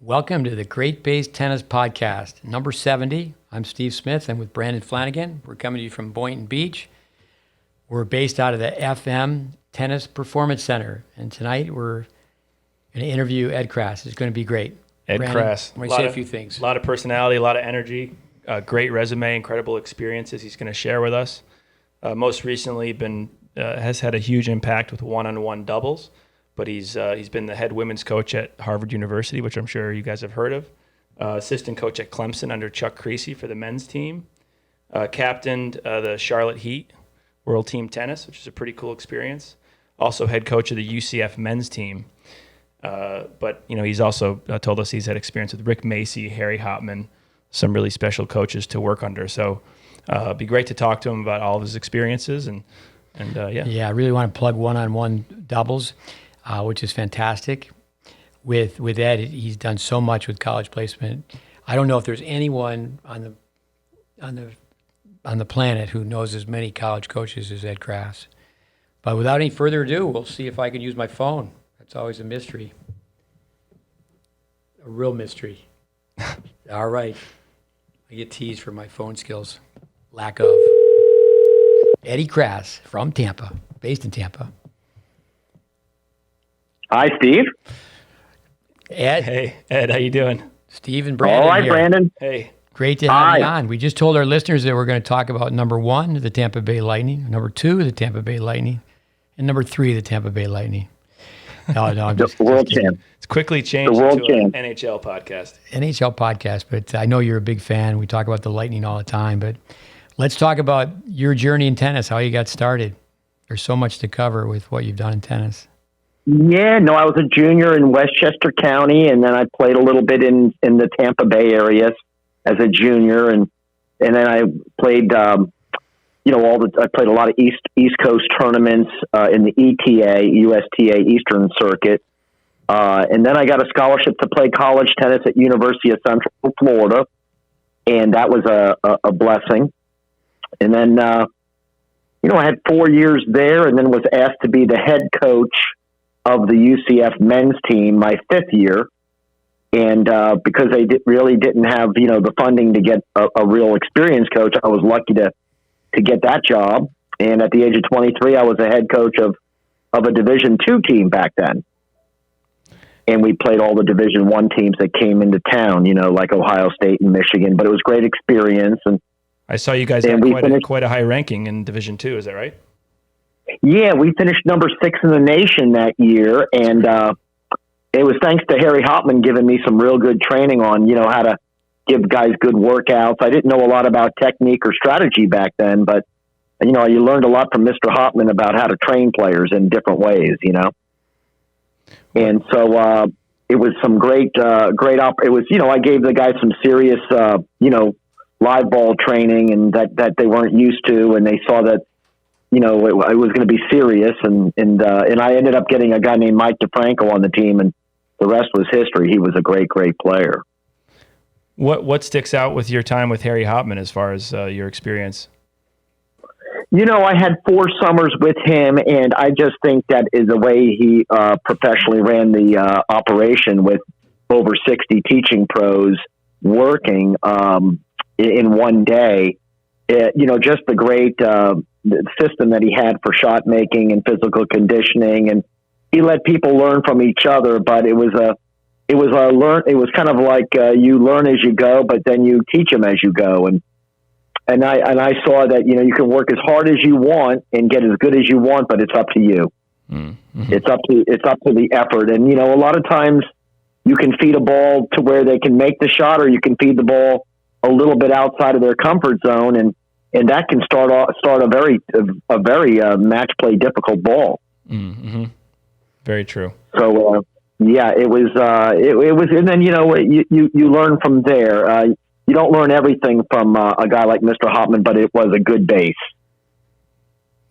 Welcome to the GreatBase Tennis Podcast, number 70. I'm Steve Smith. I'm with Brandon Flanagan. We're coming to you from Boynton Beach. We're based out of the FM Tennis Performance Center. And tonight we're going to interview Ed Krass. It's going to be great. Ed Krass. I'm going to say a few things. A lot of personality, a lot of energy, great resume, incredible experiences he's going to share with us. Most recently has had a huge impact with one-on-one doubles. But he's been the head women's coach at Harvard University, which I'm sure you guys have heard of. Assistant coach at Clemson under Chuck Creasy for the men's team. Captained the Charlotte Heat World Team Tennis, which is a pretty cool experience. Also head coach of the UCF men's team. But he's also told us he's had experience with Rick Macy, Harry Hopman, some really special coaches to work under. So it'd be great to talk to him about all of his experiences and yeah. Yeah, I really want to plug one-on-one doubles. Which is fantastic. With Ed, he's done so much with college placement. I don't know if there's anyone on the planet who knows as many college coaches as Ed Krass. But without any further ado, we'll see if I can use my phone. That's always a mystery. A real mystery. All right. I get teased for my phone skills. Lack of. Eddie Krass from Tampa, based in Tampa. Hi, Steve. Ed. Hey, Ed, how you doing? Steve and Brandon. All right, here. Brandon. Hey. Great to have you on. We just told our listeners that we're going to talk about number 1, the Tampa Bay Lightning, number 2, the Tampa Bay Lightning, and number 3, the Tampa Bay Lightning. No, I'm just the world champ. It's quickly changed The world into an champ. NHL podcast. NHL podcast, but I know you're a big fan. We talk about the Lightning all the time, but let's talk about your journey in tennis, how you got started. There's so much to cover with what you've done in tennis. Yeah, no, I was a junior in Westchester County, and then I played a little bit in the Tampa Bay area as a junior, and then I played, I played a lot of East Coast tournaments in the USTA Eastern Circuit, and then I got a scholarship to play college tennis at University of Central Florida, and that was a blessing. And then, I had 4 years there, and then was asked to be the head coach of the UCF men's team my 5th year. And because they really didn't have, the funding to get a real experienced coach, I was lucky to get that job. And at the age of 23, I was a head coach of a Division II team back then. And we played all the Division I teams that came into town, like Ohio State and Michigan. But it was a great experience. And I saw you guys had quite a high ranking in Division II. Is that right? Yeah, we finished number 6 in the nation that year, and it was thanks to Harry Hopman giving me some real good training on, how to give guys good workouts. I didn't know a lot about technique or strategy back then, but, you learned a lot from Mr. Hopman about how to train players in different ways, And so it was some it was, I gave the guys some serious, live ball training and that they weren't used to, and they saw that, it was going to be serious, and I ended up getting a guy named Mike DeFranco on the team, and the rest was history. He was a great, great player. What sticks out with your time with Harry Hopman as far as your experience? I had 4 summers with him, and I just think that is the way he professionally ran the operation with over 60 teaching pros working in one day. Just the great the system that he had for shot making and physical conditioning, and he let people learn from each other. But it was kind of like you learn as you go, but then you teach them as you go. And I saw that you can work as hard as you want and get as good as you want, but it's up to you. Mm-hmm. It's up to the effort. And a lot of times you can feed a ball to where they can make the shot, or you can feed the ball a little bit outside of their comfort zone, and that can start a very match play difficult ball. Mm-hmm. Very true. So it was, and then you learn from there. You don't learn everything from a guy like Mr. Hopman, but it was a good base.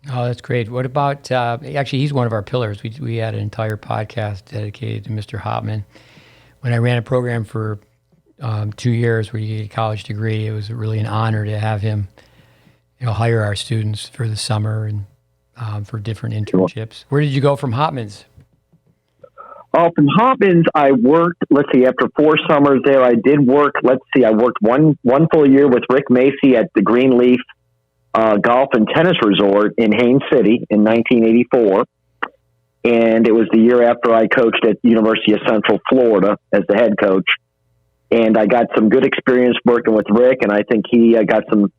Oh, that's great. What about actually? He's one of our pillars. We had an entire podcast dedicated to Mr. Hopman. When I ran a program for 2 years where you get a college degree, it was really an honor to have him hire our students for the summer and for different internships. Where did you go from Hopman's? From Hopkins, I worked, after 4 summers there, I did work, I worked one full year with Rick Macy at the Greenleaf Golf and Tennis Resort in Haines City in 1984. And it was the year after I coached at University of Central Florida as the head coach. And I got some good experience working with Rick, and I think he got some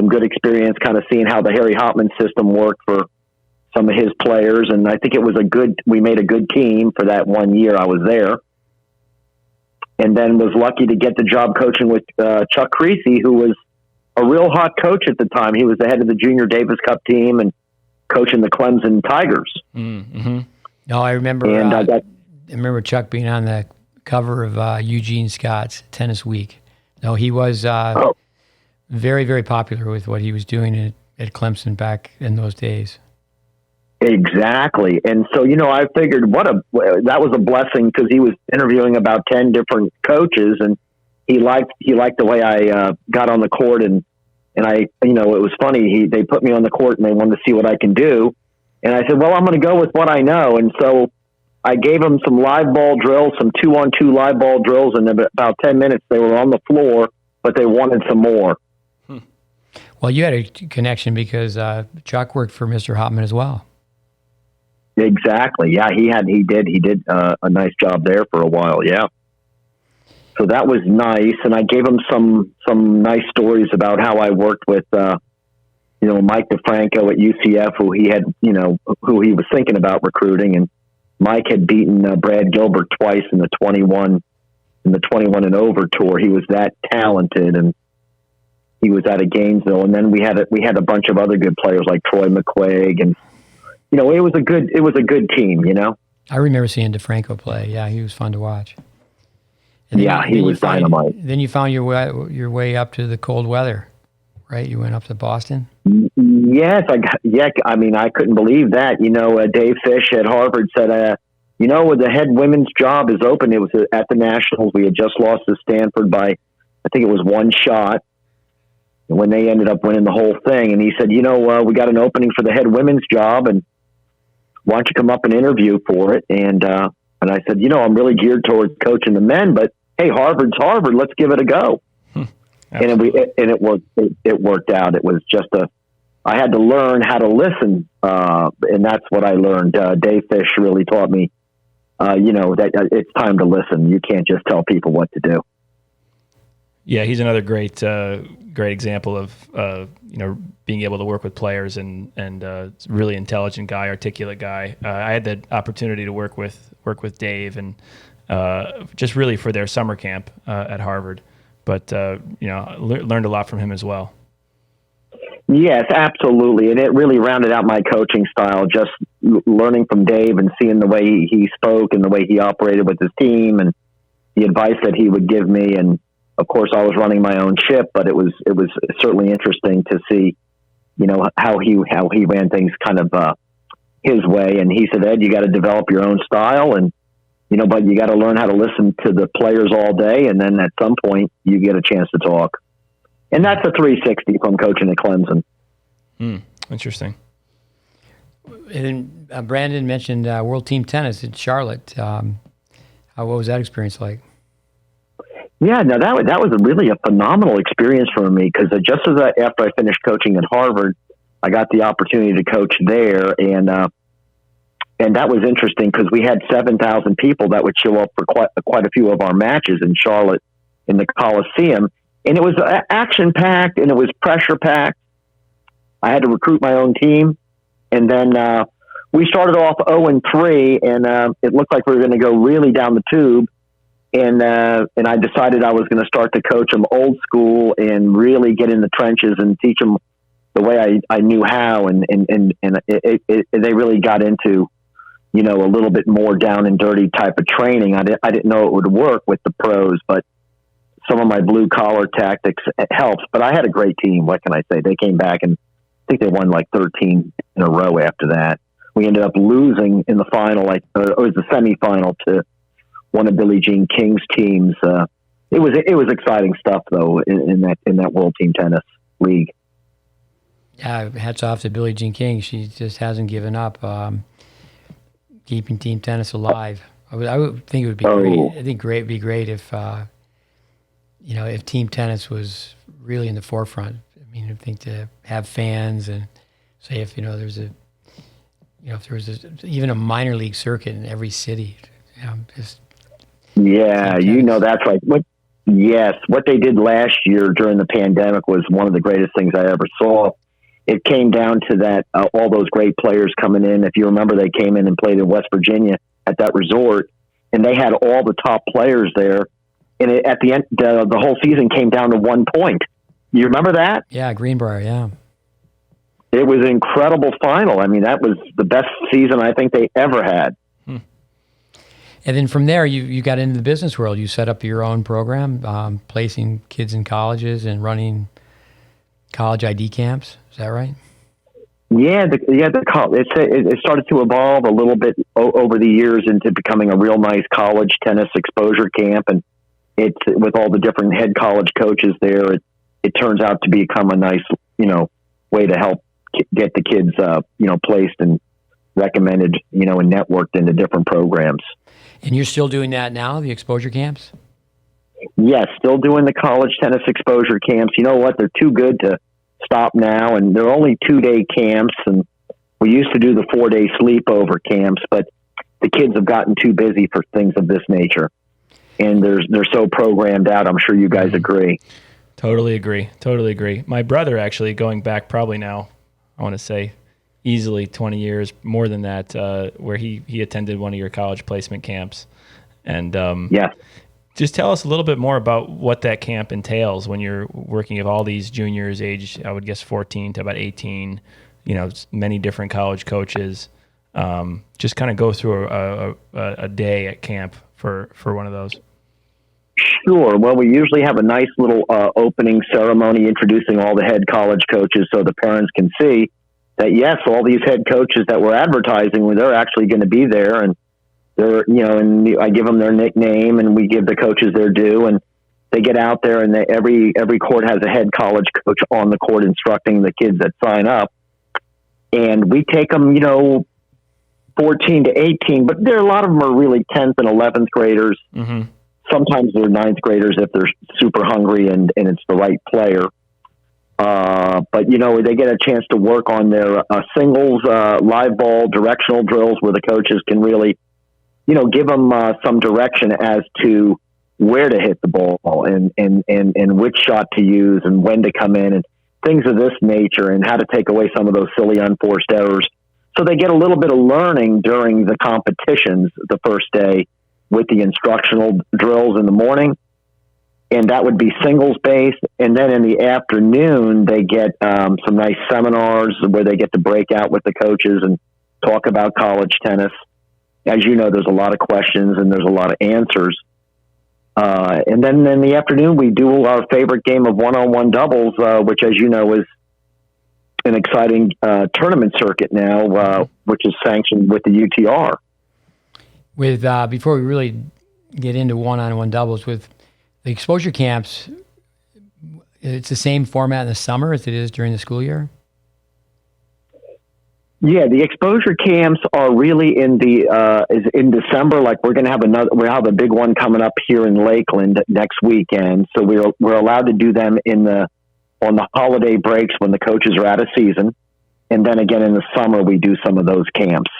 good experience kind of seeing how the Harry Hopman system worked for some of his players. And I think we made a good team for that 1 year I was there. And then was lucky to get the job coaching with Chuck Creasy, who was a real hot coach at the time. He was the head of the Junior Davis Cup team and coaching the Clemson Tigers. Mm-hmm. No, I remember. And I remember Chuck being on the cover of Eugene Scott's Tennis Week. No, he was very, very popular with what he was doing at Clemson back in those days. Exactly. And so, I figured that was a blessing, because he was interviewing about 10 different coaches, and he liked the way I got on the court, and I, it was funny. They put me on the court and they wanted to see what I can do. And I said, well, I'm going to go with what I know. And so I gave them some live ball drills, some 2-on-2 live ball drills. And in about 10 minutes, they were on the floor, but they wanted some more. Well, you had a connection because Chuck worked for Mr. Hopman as well. Exactly. Yeah, he did a nice job there for a while. Yeah. So that was nice. And I gave him some nice stories about how I worked with, Mike DeFranco at UCF, who he had, who he was thinking about recruiting. And Mike had beaten Brad Gilbert twice in the 21 and over tour. He was that talented, and he was out of Gainesville. And then we had a bunch of other good players like Troy McQuaig, and it was a good team. I remember seeing DeFranco play. Yeah, he was fun to watch. And he was dynamite. Then you found your way up to the cold weather, right? You went up to Boston. Yes, I couldn't believe that. Dave Fish at Harvard said, the head women's job is open. It was at the Nationals. We had just lost to Stanford by, I think it was 1 shot, when they ended up winning the whole thing. And he said, we got an opening for the head women's job, and why don't you come up and interview for it? And I said, I'm really geared towards coaching the men, but hey, Harvard's Harvard. Let's give it a go. And it worked out. It was just I had to learn how to listen. And that's what I learned. Dave Fish really taught me, that it's time to listen. You can't just tell people what to do. Yeah, he's another great example of being able to work with players and really intelligent guy, articulate guy. I had the opportunity to work with Dave, and just really for their summer camp at Harvard, but learned a lot from him as well. Yes, absolutely, and it really rounded out my coaching style. Just learning from Dave and seeing the way he spoke and the way he operated with his team, and the advice that he would give me. And of course, I was running my own ship, but it was certainly interesting to see, how he ran things kind of his way. And he said, Ed, you got to develop your own style, and but you got to learn how to listen to the players all day, and then at some point you get a chance to talk. And that's a 360 from coaching at Clemson. Interesting. And Brandon mentioned World Team Tennis in Charlotte. What was that experience like? Yeah, no, that was really a phenomenal experience for me, because just after I finished coaching at Harvard, I got the opportunity to coach there, and that was interesting because we had 7,000 people that would show up for quite a few of our matches in Charlotte in the Coliseum, and it was action packed and it was pressure packed. I had to recruit my own team, and then we started off 0-3, and it looked like we were going to go really down the tube. And I decided I was going to start to coach them old school and really get in the trenches and teach them the way I knew how. And they really got into, a little bit more down and dirty type of training. I didn't know it would work with the pros, but some of my blue collar tactics helps. But I had a great team. What can I say? They came back, and I think they won like 13 in a row after that. We ended up losing in the final, it was the semifinal, to one of Billie Jean King's teams. It was exciting stuff though in that World Team Tennis League. Yeah, hats off to Billie Jean King. She just hasn't given up, keeping team tennis alive. would think it would be great. I think it'd be great if if team tennis was really in the forefront. I mean, I think to have fans and say if there's if there was even a minor league circuit in every city, just that's right. What they did last year during the pandemic was one of the greatest things I ever saw. It came down to that all those great players coming in. If you remember, they came in and played in West Virginia at that resort, and they had all the top players there. And at the end, the whole season came down to 1 point. You remember that? Yeah, Greenbrier. Yeah, it was an incredible final. I mean, that was the best season I think they ever had. And then from there, you got into the business world. You set up your own program, placing kids in colleges and running college ID camps. Is that right? Yeah, it started to evolve a little bit over the years into becoming a real nice college tennis exposure camp, and it's with all the different head college coaches there. It turns out to become a nice way to help get the kids placed and recommended and networked into different programs. And you're still doing that now, the exposure camps? Yes, still doing the college tennis exposure camps. You know what? They're too good to stop now, and they're only 2-day camps, and we used to do the 4-day sleepover camps, but the kids have gotten too busy for things of this nature, and they're so programmed out. I'm sure you guys agree. Totally agree. My brother, actually, going back probably now, I want to say easily 20 years, more than that, where he attended one of your college placement camps. And just tell us a little bit more about what that camp entails when you're working with all these juniors, age, I would guess 14 to about 18, many different college coaches. Just kind of go through a day at camp for one of those. Sure. Well, we usually have a nice little opening ceremony introducing all the head college coaches so the parents can see that, yes, all these head coaches that we're advertising, they're actually going to be there, and they're, and I give them their nickname, and we give the coaches their due, and they get out there, and every court has a head college coach on the court instructing the kids that sign up, and we take them, 14 to 18, but a lot of them are really 10th and 11th graders. Mm-hmm. Sometimes they're 9th graders if they're super hungry and it's the right player. But they get a chance to work on their singles, live ball, directional drills where the coaches can really, give them some direction as to where to hit the ball and which shot to use and when to come in and things of this nature, and how to take away some of those silly unforced errors. So they get a little bit of learning during the competitions the first day with the instructional drills in the morning. And that would be singles based. And then in the afternoon, they get some nice seminars where they get to break out with the coaches and talk about college tennis. As you know, there's a lot of questions and there's a lot of answers. And then in the afternoon, we do our favorite game of one-on-one doubles, which, as you know, is an exciting tournament circuit now, which is sanctioned with the UTR. With before we really get into one-on-one doubles, with the exposure camps, it's the same format in the summer as it is during the school year? Yeah, the exposure camps are really in December. Like we'll have a big one coming up here in Lakeland next weekend. So we're allowed to do them on the holiday breaks when the coaches are out of season, and then again in the summer we do some of those camps.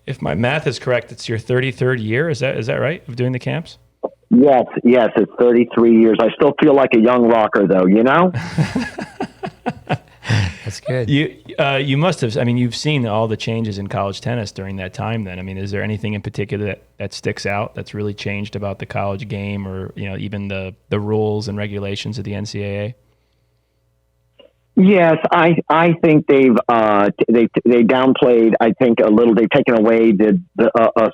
If my math is correct, it's your 33rd year. Is that right, of doing the camps? Yes, it's 33 years. I still feel like a young rocker, though. That's good. You must have. I mean, you've seen all the changes in college tennis during that time. Then, I mean, is there anything in particular that sticks out that's really changed about the college game, or even the rules and regulations of the NCAA? Yes, I think they downplayed. I think a little. They've taken away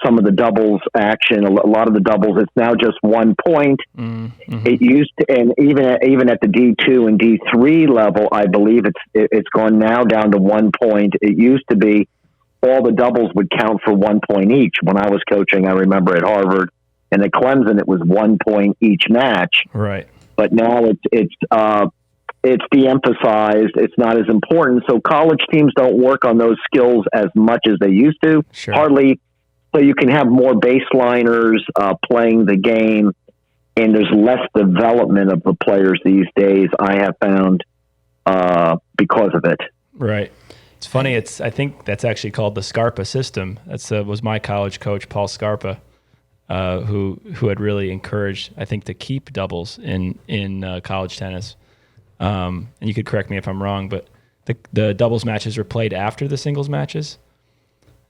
some of the doubles action. A lot of the doubles. It's now just 1 point. Mm-hmm. It used to, and even at the D2 and D3 level, I believe it's gone now down to 1 point. It used to be all the doubles would count for 1 point each. When I was coaching, I remember at Harvard and at Clemson, it was 1 point each match. Right. But now it's de-emphasized. It's not as important. So college teams don't work on those skills as much as they used to. Sure. Hardly So you can have more baseliners playing the game, and there's less development of the players these days, I have found, because of it. Right. It's funny. I think that's actually called the Scarpa system. That's was my college coach, Paul Scarpa, who had really encouraged, I think, to keep doubles in college tennis. And you could correct me if I'm wrong, but the doubles matches were played after the singles matches,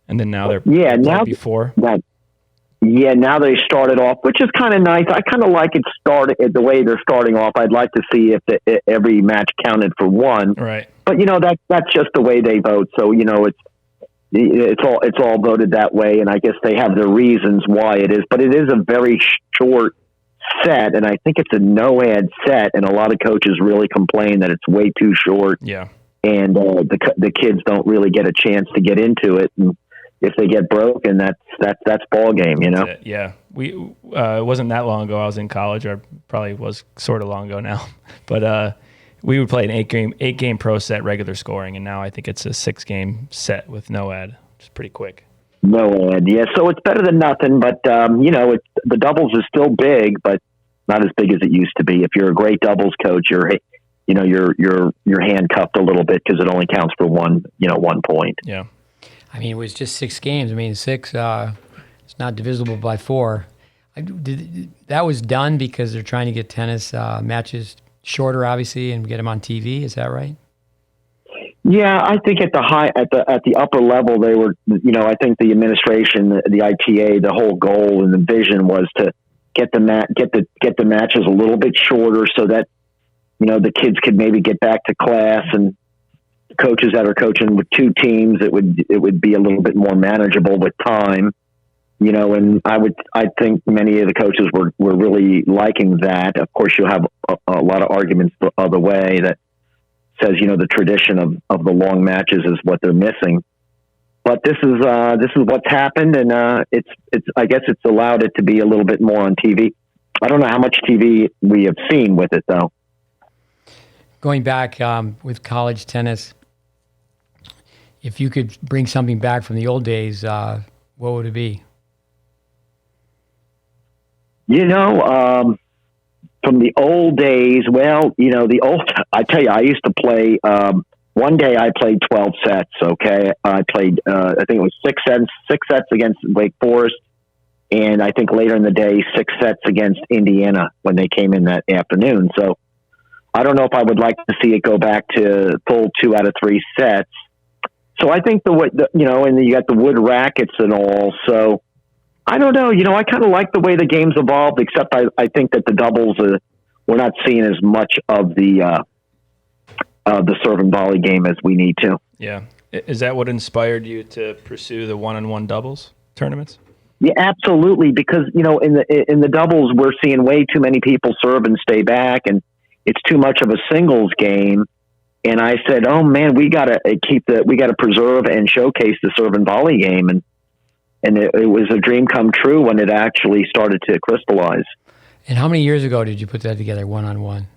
and then now they're played before. Now they started off, which is kind of nice. I kind of like it started the way they're starting off. I'd like to see if every match counted for one. Right. But that's just the way they vote. So it's all voted that way, and I guess they have their reasons why it is. But it is a very short set, and I think it's a no-ad set, and a lot of coaches really complain that it's way too short. Yeah. And the kids don't really get a chance to get into it, and if they get broken, that's ball game, Yeah. We it wasn't that long ago I was in college, or probably was sort of long ago now, but we would play an eight game pro set regular scoring, and now I think it's a 6-game set with no ad, which is pretty quick. No ad, yeah. So it's better than nothing, but the doubles is still big, but not as big as it used to be. If you're a great doubles coach, you're handcuffed a little bit because it only counts for one point. Yeah. I mean, it was just 6 games. I mean, 6, it's not divisible by 4. That was done because they're trying to get tennis matches shorter, obviously, and get them on TV. Is that right? Yeah, I think at the upper level, they were, I think the administration, the ITA, the whole goal and the vision was to get the matches a little bit shorter so that, the kids could maybe get back to class, and coaches that are coaching with 2 teams, it would be a little bit more manageable with time, and I think many of the coaches were really liking that. Of course, you'll have a lot of arguments the other way that says, the tradition of the long matches is what they're missing. But this is what's happened, and I guess it's allowed it to be a little bit more on TV. I don't know how much TV we have seen with it, though. Going back with college tennis, if you could bring something back from the old days, what would it be? From the old days, I tell you, I used to play, one day I played 12 sets, okay? I played, I think it was 6 sets against Wake Forest, and I think later in the day, 6 sets against Indiana when they came in that afternoon. So I don't know if I would like to see it go back to full 2 out of 3 sets. So I think and then you got the wood rackets and all. So I don't know. I kind of like the way the game's evolved, except I think that the doubles, we're not seeing as much of the serve and volley game as we need to. Yeah. Is that what inspired you to pursue the one-on-one doubles tournaments? Yeah, absolutely. Because, in the doubles, we're seeing way too many people serve and stay back, and it's too much of a singles game. And I said, oh man, we got to preserve and showcase the serve and volley game. And it was a dream come true when it actually started to crystallize. And how many years ago did you put that together, one-on-one?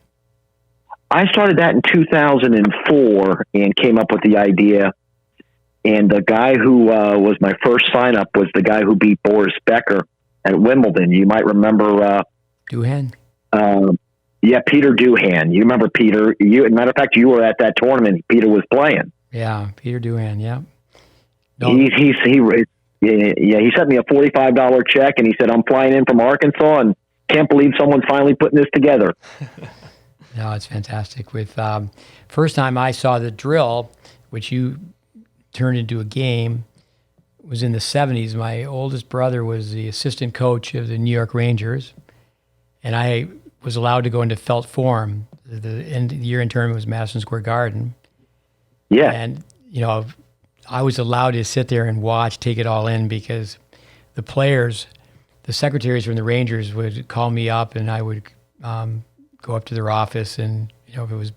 I started that in 2004 and came up with the idea. And the guy who was my first sign-up was the guy who beat Boris Becker at Wimbledon. You might remember... Duhan? Yeah, Peter Duhan. You remember Peter? As a matter of fact, you were at that tournament. Peter was playing. Yeah, Peter Duhan, yeah. No. He sent me a $45 check, and he said, I'm flying in from Arkansas and can't believe someone's finally putting this together. No, it's fantastic. With first time I saw the drill, which you turned into a game, was in the 70s. My oldest brother was the assistant coach of the New York Rangers, and I was allowed to go into Felt Forum. The year-end tournament was Madison Square Garden. Yeah. And, I was allowed to sit there and watch, take it all in, because the players, the secretaries from the Rangers would call me up, and I would go up to their office, and if it was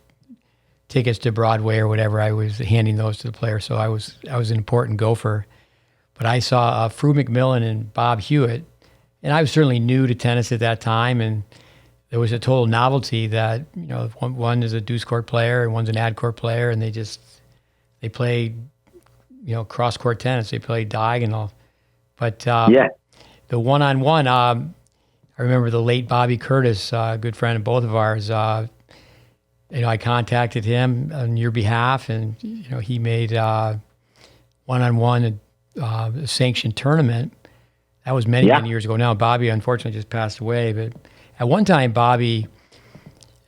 tickets to Broadway or whatever, I was handing those to the players. So I was an important gopher. But I saw Fru McMillan and Bob Hewitt, and I was certainly new to tennis at that time, and there was a total novelty that one is a deuce court player and one's an ad court player, and they play cross court tennis. They play diagonal. But Yeah. the one-on-one, I remember the late Bobby Curtis, a good friend of both of ours. I contacted him on your behalf, and he made one-on-one a sanctioned tournament. That was many years ago now. Bobby unfortunately just passed away, but at one time, Bobby,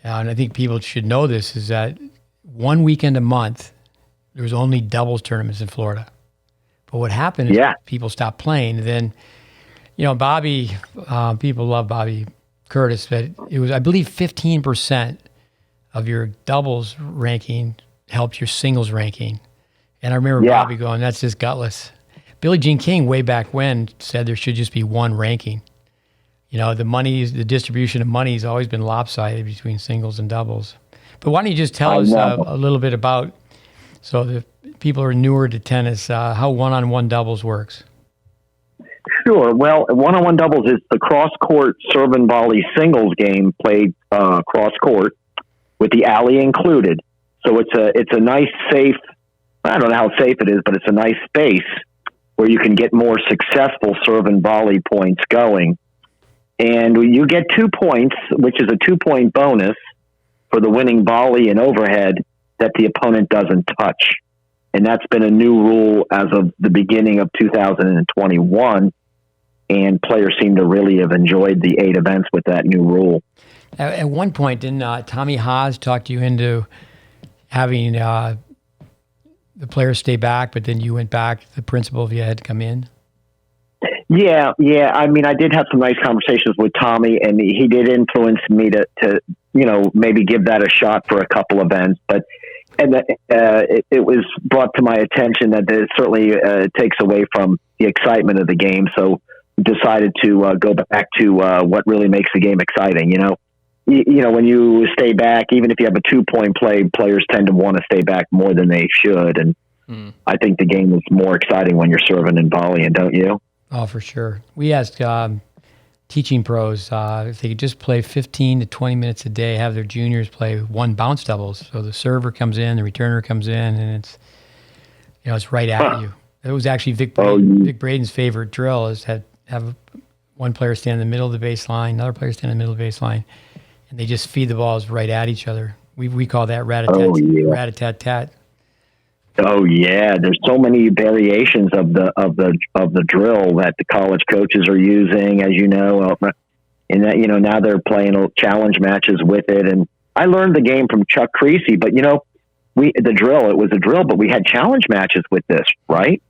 and I think people should know this, is that one weekend a month there was only doubles tournaments in Florida. But what happened is people stopped playing. And then, Bobby, people love Bobby Curtis, but it was, I believe, 15% of your doubles ranking helped your singles ranking. And I remember Bobby going, that's just gutless. Billie Jean King, way back when, said there should just be one ranking. The distribution of money has always been lopsided between singles and doubles. But why don't you just tell us a little bit about, so the people who are newer to tennis, how one-on-one doubles works? Sure. Well, one-on-one doubles is the cross-court serve and volley singles game played cross-court with the alley included. So it's a nice, safe, I don't know how safe it is, but it's a nice space where you can get more successful serve and volley points going. And you get 2 points, which is a 2-point bonus for the winning volley and overhead that the opponent doesn't touch. And that's been a new rule as of the beginning of 2021. And players seem to really have enjoyed the 8 events with that new rule. At one point, didn't Tommy Haas talk you into having the players stay back, but then you went back, the principal, if you had to come in? Yeah. I mean, I did have some nice conversations with Tommy, and he did influence me to maybe give that a shot for a couple events. But it was brought to my attention that it certainly takes away from the excitement of the game. So decided to go back to what really makes the game exciting. When you stay back, even if you have a 2-point play, players tend to want to stay back more than they should. And I think the game is more exciting when you're serving and volleying, don't you? Oh, for sure. We asked teaching pros if they could just play 15 to 20 minutes a day, have their juniors play one bounce doubles. So the server comes in, the returner comes in, and it's right at you. It was actually Vic Braden's favorite drill is have one player stand in the middle of the baseline, another player stand in the middle of the baseline, and they just feed the balls right at each other. We call that rat-a-tat-tat. Oh yeah, there's so many variations of the drill that the college coaches are using, as you know, and that now they're playing challenge matches with it. And I learned the game from Chuck Creasy, but it was a drill, but we had challenge matches with this, right?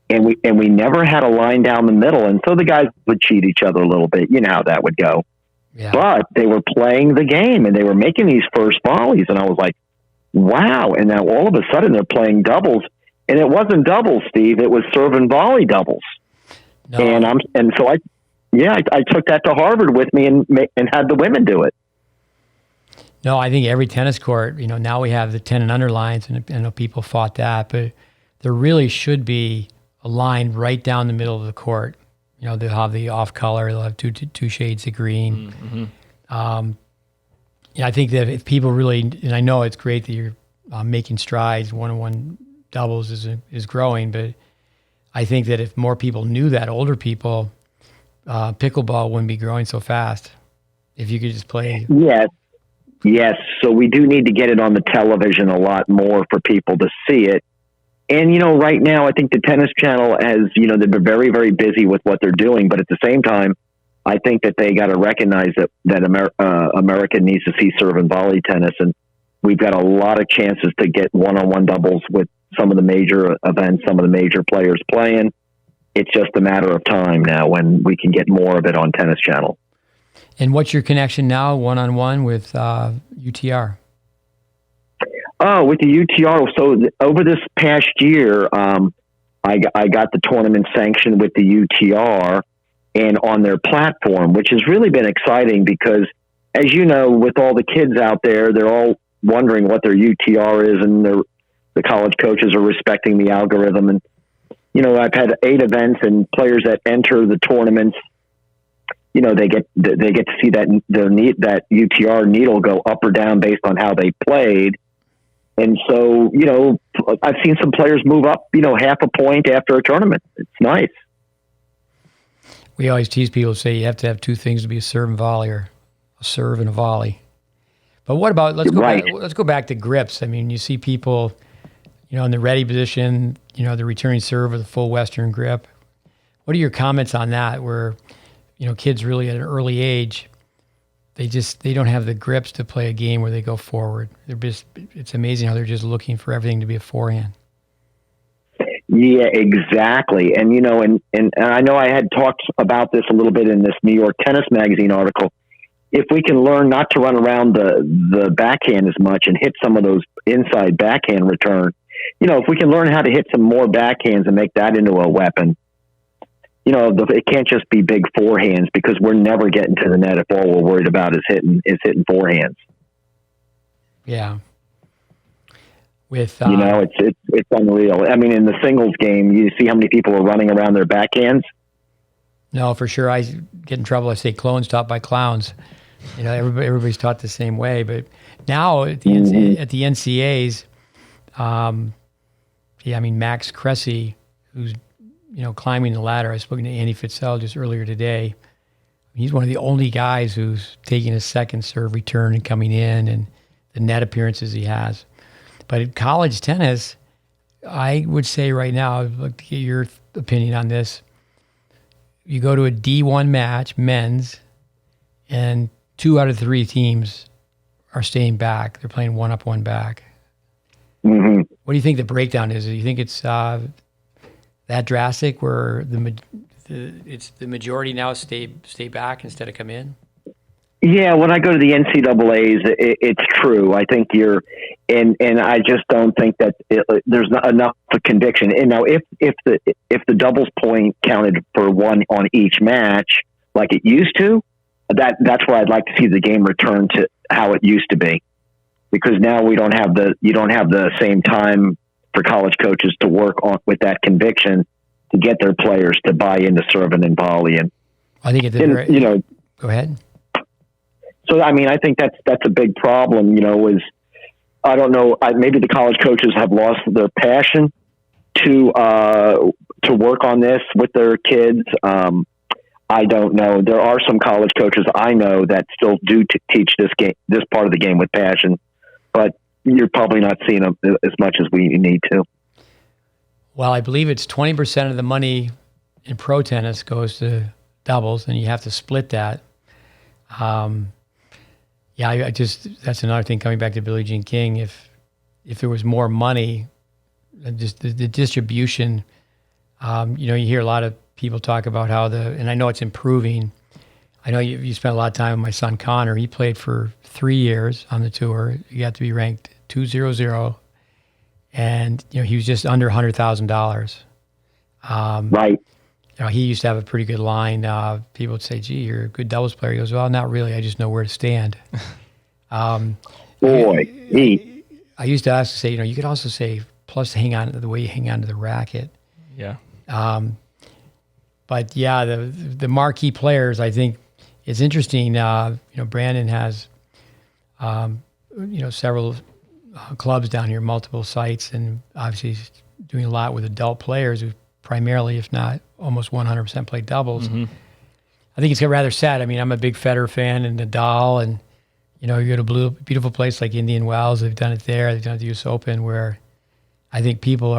And we never had a line down the middle, and so the guys would cheat each other a little bit. You know how that would go. Yeah. But they were playing the game, and they were making these first volleys, and I was like, wow. And now all of a sudden they're playing doubles, and it wasn't doubles, Steve. It was serve and volley doubles. No. And so I took that to Harvard with me and had the women do it. No, I think every tennis court, now we have the 10 and under lines, and I know people fought that, but there really should be a line right down the middle of the court. They'll have the off color, they'll have two shades of green. Mm-hmm. I think that if people really, and I know it's great that you're making strides, one-on-one doubles is growing, but I think that if more people knew that, older people, pickleball wouldn't be growing so fast. If you could just play. Yes. So we do need to get it on the television a lot more for people to see it. And, right now, I think the Tennis Channel they've been very, very busy with what they're doing, but at the same time, I think that they got to recognize that America needs to see serve and volley tennis, and we've got a lot of chances to get one-on-one doubles with some of the major events, some of the major players playing. It's just a matter of time now when we can get more of it on Tennis Channel. And what's your connection now, one-on-one with UTR? Oh, with the UTR. So over this past year, I got the tournament sanctioned with the UTR and on their platform, which has really been exciting because, as you know, with all the kids out there, they're all wondering what their UTR is, and the college coaches are respecting the algorithm. And, I've had 8 events, and players that enter the tournaments, they get to see that UTR needle go up or down based on how they played. And so, I've seen some players move up, half a point after a tournament. It's nice. We always tease people to say you have to have two things to be a serve and volleyer, a serve and a volley. But what about, let's go back to grips. I mean, you see people, in the ready position, the returning serve with a full Western grip. What are your comments on that where, kids really at an early age, they don't have the grips to play a game where they go forward. It's amazing how they're just looking for everything to be a forehand. Yeah, exactly. And, and I know I had talked about this a little bit in this New York Tennis Magazine article. If we can learn not to run around the backhand as much and hit some of those inside backhand return, if we can learn how to hit some more backhands and make that into a weapon, it can't just be big forehands because we're never getting to the net if all we're worried about is hitting forehands. Yeah. With it's unreal. I mean, in the singles game, you see how many people are running around their backhands. No, for sure. I get in trouble. I say clones taught by clowns. Everybody's taught the same way. But now at the NCAAs, Max Cressy, who's climbing the ladder. I was speaking to Andy Fitzell just earlier today. He's one of the only guys who's taking a second serve return and coming in, and the net appearances he has. But in college tennis, I would say right now, I'd like to get your opinion on this. You go to a D1 match, men's, and 2 out of 3 teams are staying back. They're playing one up, one back. Mm-hmm. What do you think the breakdown is? Do you think it's that drastic where it's the majority now stay back instead of come in? Yeah, when I go to the NCAAs, it's true. I think and I just don't think that there's not enough for conviction. And now, if the doubles point counted for one on each match, like it used to, that's where I'd like to see the game return to how it used to be, because now you don't have the same time for college coaches to work on with that conviction to get their players to buy into serving and volleying. I think go ahead. So, I mean, I think that's a big problem, is, I don't know, maybe the college coaches have lost their passion to work on this with their kids. I don't know. There are some college coaches I know that still do teach this part of the game with passion, but you're probably not seeing them as much as we need to. Well, I believe it's 20% of the money in pro tennis goes to doubles, and you have to split that. Yeah, that's another thing coming back to Billie Jean King. If there was more money, just the distribution, you hear a lot of people talk about how and I know it's improving. I know you spent a lot of time with my son Connor. He played for 3 years on the tour. He got to be ranked 200, and he was just under $100,000. Right. He used to have a pretty good line. People would say, gee, you're a good doubles player. He goes, well, not really. I just know where to stand. I used to say, you could also say, plus hang on to the way you hang on to the racket. Yeah. But yeah, the marquee players, I think it's interesting. Brandon has, several clubs down here, multiple sites, and obviously he's doing a lot with adult players who primarily, if not almost 100% play doubles. Mm-hmm. I think it's rather sad. I mean, I'm a big Federer fan and Nadal, and you go to a beautiful place like Indian Wells. They've done it there. They've done it at the U.S. Open, where I think people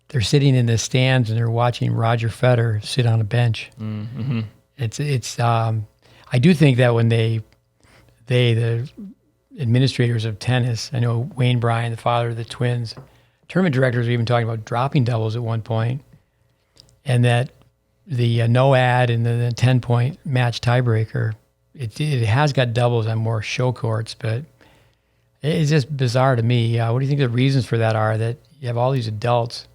they're sitting in the stands and they're watching Roger Federer sit on a bench. Mm-hmm. It's I do think that when the administrators of tennis, I know Wayne Bryan, the father of the twins, tournament directors were even talking about dropping doubles at one point, and that the no ad and the 10-point match tiebreaker, it has got doubles on more show courts, but it's just bizarre to me. What do you think the reasons for that are? That you have all these adults,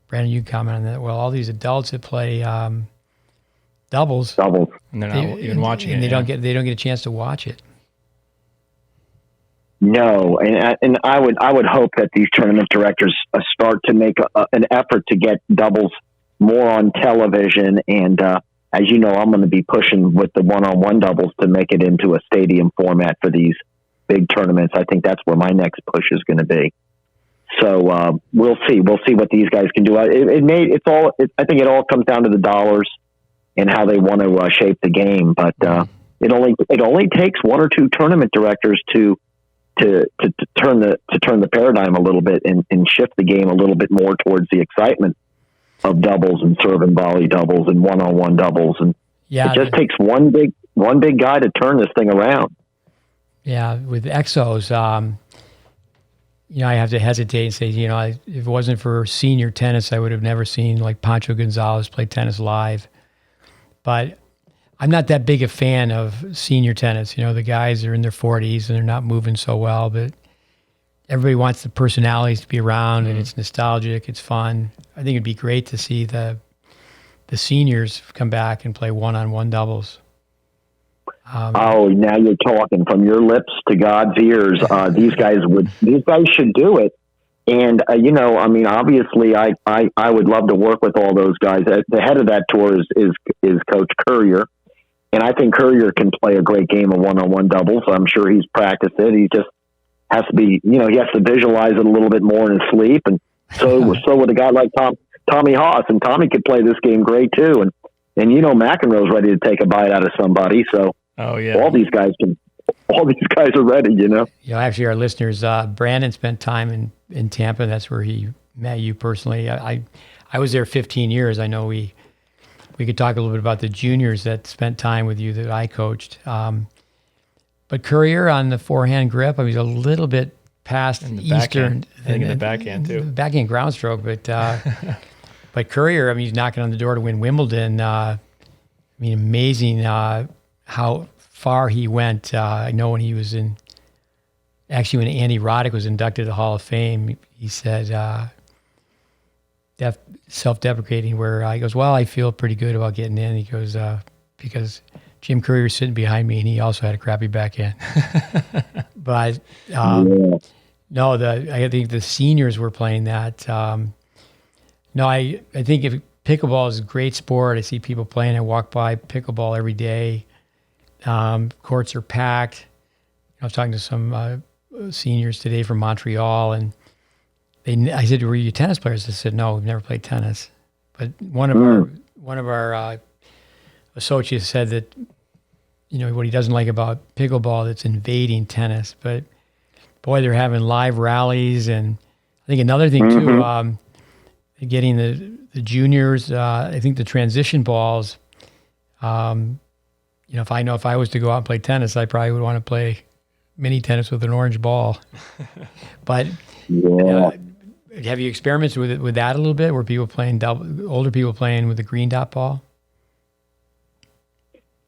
Brandon, you comment on that. Well, all these adults that play doubles, and they're not even watching and it. They don't get a chance to watch it. No, and I would hope that these tournament directors start to make an effort to get doubles more on television. And as you know, I'm going to be pushing with the one-on-one doubles to make it into a stadium format for these big tournaments. I think that's where my next push is going to be. So we'll see. We'll see what these guys can do. I think it all comes down to the dollars. and how they want to shape the game. But it only takes one or two tournament directors to turn the paradigm a little bit and shift the game a little bit more towards the excitement of doubles and serve and volley doubles and one-on-one doubles. And it just takes one big guy to turn this thing around. Yeah, with exos, I have to hesitate and say, if it wasn't for senior tennis, I would have never seen like Pancho Gonzalez play tennis live. But I'm not that big a fan of senior tennis. The guys are in their 40s and they're not moving so well, but everybody wants the personalities to be around, and it's nostalgic, it's fun. I think it'd be great to see the seniors come back and play one-on-one doubles. Now you're talking from your lips to God's ears. These guys should do it. And, obviously I would love to work with all those guys. The head of that tour is Coach Courier. And I think Courier can play a great game of one-on-one doubles. I'm sure he's practiced it. He just has to be, he has to visualize it a little bit more in his sleep. And so would a guy like Tommy Haas, and Tommy could play this game great too. And McEnroe's ready to take a bite out of somebody. So all these guys are ready, Actually, our listeners, Brandon spent time in Tampa. That's where he met you personally. I was there 15 years. I know we could talk a little bit about the juniors that spent time with you that I coached. But Courier on the forehand grip, he's a little bit past Eastern. I think in the backhand too. Backhand ground stroke, but Courier, he's knocking on the door to win Wimbledon. Amazing how far he went. I know when he was when Andy Roddick was inducted to the Hall of Fame, he said, self-deprecating, where he goes, well, I feel pretty good about getting in. He goes, because Jim Courier's sitting behind me, and he also had a crappy backhand. But no, I think the seniors were playing that. I think if pickleball is a great sport. I see people playing. I walk by pickleball every day. Courts are packed. I was talking to some seniors today from Montreal, and I said, "Were you tennis players?" They said, "No, we've never played tennis." But one of our associates said that what he doesn't like about pickleball, that's invading tennis. But boy, they're having live rallies, and I think another thing too, getting the juniors. I think the transition balls. If I was to go out and play tennis, I probably would want to play mini tennis with an orange ball. But have you experimented with that a little bit, where people playing older people playing with the green dot ball?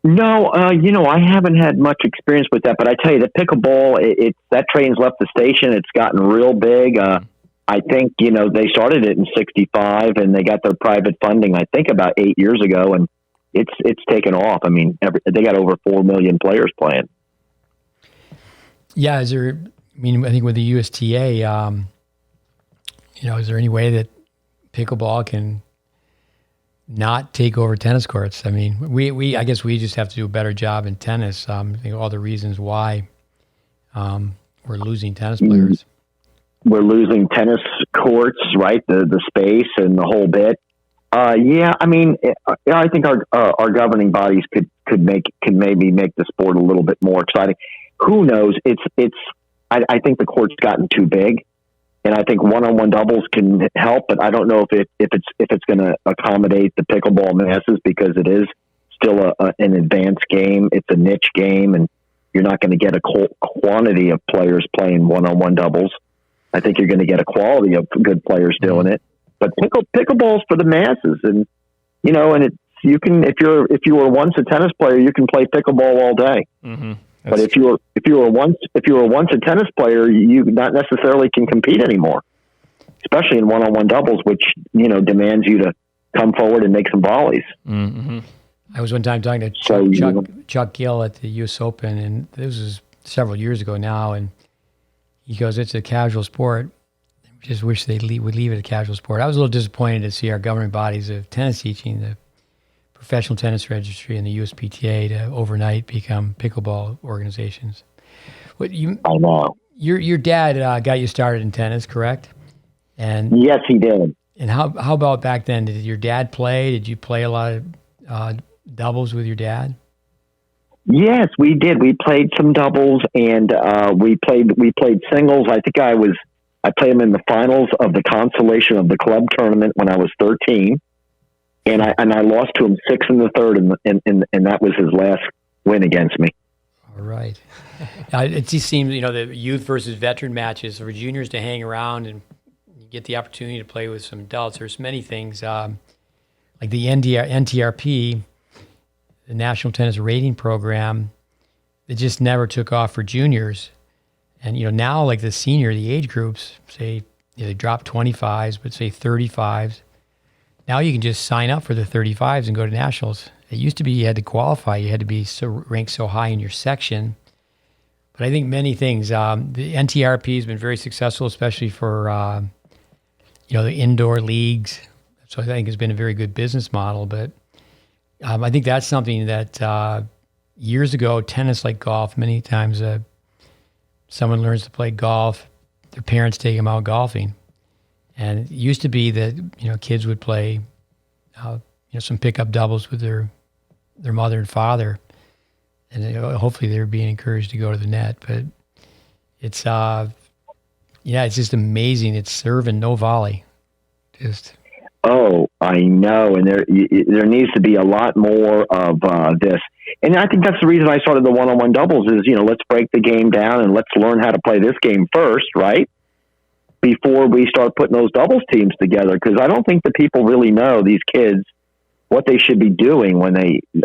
No, I haven't had much experience with that, but I tell you, the pickleball, that train's left the station. It's gotten real big. I think, they started it in 65 and they got their private funding, I think about 8 years ago, and it's taken off. They got over 4 million players playing. Yeah. I think with the USTA, is there any way that pickleball can not take over tennis courts? I guess we just have to do a better job in tennis. I think all the reasons why we're losing tennis players. We're losing tennis courts, right? The space and the whole bit. I think our governing bodies could maybe make the sport a little bit more exciting. Who knows? I think the court's gotten too big. And I think one-on-one doubles can help, but I don't know if it's going to accommodate the pickleball masses, because it is still an advanced game. It's a niche game, and you're not going to get a quantity of players playing one-on-one doubles. I think you're going to get a quality of good players doing it. But pickleball's for the masses, and if you were once a tennis player, you can play pickleball all day. Mm-hmm. But if you were once a tennis player, you not necessarily can compete anymore, especially in one-on-one doubles, which demands you to come forward and make some volleys. Mm-hmm. I was one time talking to Chuck Gill at the U.S. Open, and this was several years ago now, and he goes, "It's a casual sport. I just wish they would leave it a casual sport." I was a little disappointed to see our governing bodies of tennis teaching, the Professional Tennis Registry and the USPTA, to overnight become pickleball organizations. I know. Your dad got you started in tennis, correct? And yes, he did. And how about back then? Did your dad play? Did you play a lot of doubles with your dad? Yes, we did. We played some doubles, and we played singles. I think I played him in the finals of the consolation of the club tournament when I was 13, and I lost to him 6 in the third, and that was his last win against me. All right. It just seems, the youth versus veteran matches for juniors to hang around and you get the opportunity to play with some adults. There's many things like the NTRP, the National Tennis Rating Program, it just never took off for juniors. And, now like the age groups, say, they drop 25s, but say 35s. Now you can just sign up for the 35s and go to nationals. It used to be you had to qualify. You had to be ranked so high in your section. But I think many things, the NTRP has been very successful, especially for, the indoor leagues. So I think it's been a very good business model. But I think that's something that years ago, tennis like golf, many times someone learns to play golf, their parents take them out golfing. And it used to be that, kids would play, some pickup doubles with their mother and father. And hopefully they're being encouraged to go to the net. But it's, it's just amazing. It's serve and no volley. Just. Oh, I know. And there needs to be a lot more of this. And I think that's the reason I started the one-on-one doubles is, let's break the game down and let's learn how to play this game first, right? Before we start putting those doubles teams together. Because I don't think the people really know, these kids, what they should be doing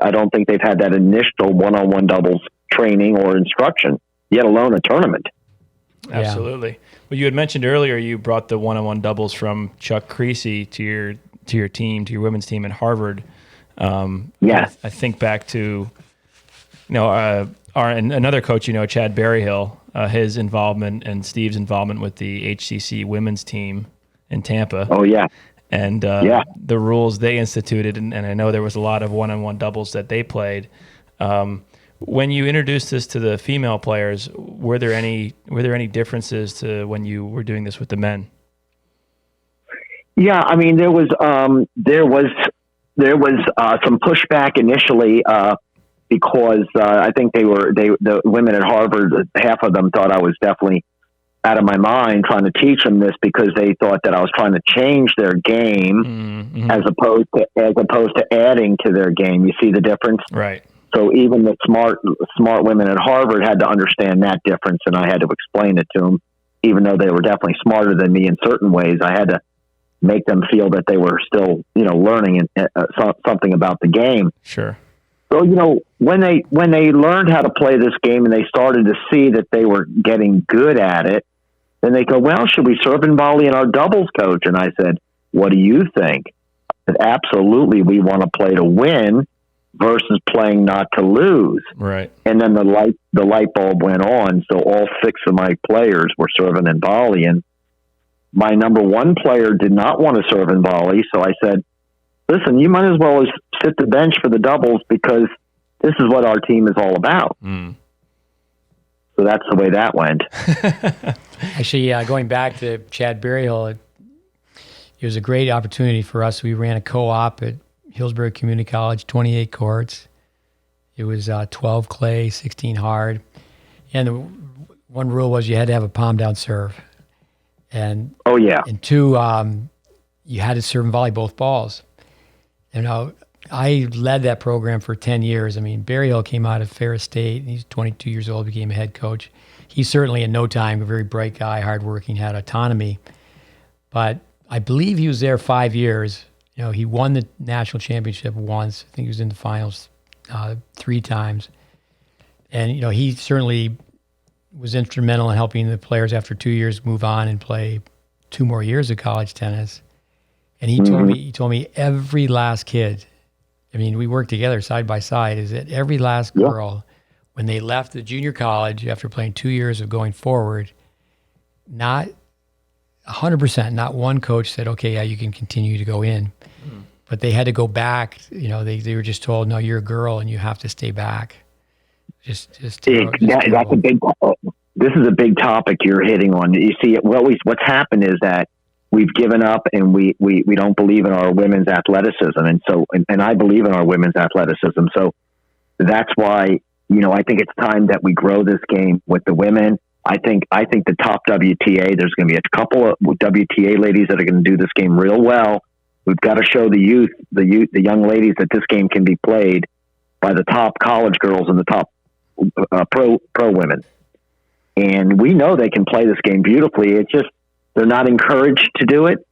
I don't think they've had that initial one-on-one doubles training or instruction, yet alone a tournament. Absolutely. Well, you had mentioned earlier you brought the one-on-one doubles from Chuck Creasy to your team, to your women's team at Harvard. Yes. I think back to, another coach, Chad Berryhill, his involvement and Steve's involvement with the HCC women's team in Tampa. Oh, yeah. And the rules they instituted, and I know there was a lot of one-on-one doubles that they played. When you introduced this to the female players, were there any differences to when you were doing this with the men? Yeah, I mean there was some pushback initially because I think the women at Harvard, half of them thought I was definitely out of my mind trying to teach them this because they thought that I was trying to change their game as opposed to adding to their game. You see the difference? Right. So even the smart women at Harvard had to understand that difference, and I had to explain it to them. Even though they were definitely smarter than me in certain ways, I had to make them feel that they were still, learning something about the game. Sure. So, when they learned how to play this game and they started to see that they were getting good at it, then they go, well, should we serve and volley in our doubles, coach? And I said, what do you think? I said, absolutely, we want to play to win versus playing not to lose. Right. And then the light bulb went on. So all 6 of my players were serving and volleying. My number 1 player did not want to serve and volley. So I said, listen, you might as well sit the bench for the doubles because this is what our team is all about. So that's the way that went. Actually, going back to Chad Berryhill, it was a great opportunity for us. We ran a co-op at Hillsborough Community College, 28 courts. It was 12 clay, 16 hard. And the one rule was you had to have a palm down serve. And oh, yeah. And 2, you had to serve and volley both balls. I led that program for 10 years. I mean, Berryhill came out of Ferris State. He's 22 years old, became a head coach. He's certainly in no time a very bright guy, hardworking, had autonomy. But I believe he was there 5 years. He won the national championship once. I think he was in the finals 3 times. And, he certainly was instrumental in helping the players after 2 years move on and play 2 more years of college tennis. And he told me every last kid, I mean, we worked together side by side, is that every last girl, when they left the junior college after playing 2 years of going forward, not 100%, not one coach said, okay, yeah, you can continue to go in. But they had to go back. They were just told, no, you're a girl and you have to stay back. That's a big. This is a big topic you're hitting on. You see, what's happened is that we've given up and we don't believe in our women's athleticism. And so, and I believe in our women's athleticism. So that's why, I think it's time that we grow this game with the women. I think the top WTA, there's going to be a couple of WTA ladies that are going to do this game real well. We've got to show the young ladies that this game can be played by the top college girls and the top pro women. And we know they can play this game beautifully. It's just, they're not encouraged to do it.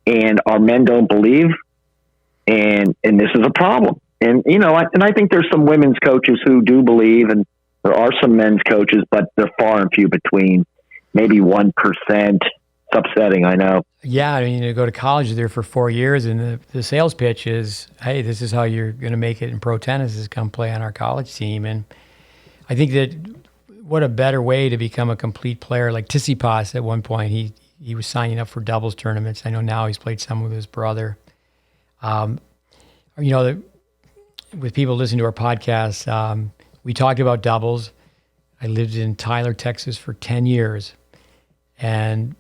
And our men don't believe. And this is a problem. And, I think there's some women's coaches who do believe, and there are some men's coaches, but they're far and few between, maybe 1%. It's upsetting, I know. Yeah, I mean, you go to college there for 4 years, and the sales pitch is, hey, this is how you're going to make it in pro tennis, is come play on our college team. And I think that what a better way to become a complete player. Like Tsitsipas at one point, he was signing up for doubles tournaments. I know now he's played some with his brother. With people listening to our podcast, we talked about doubles. I lived in Tyler, Texas for 10 years. And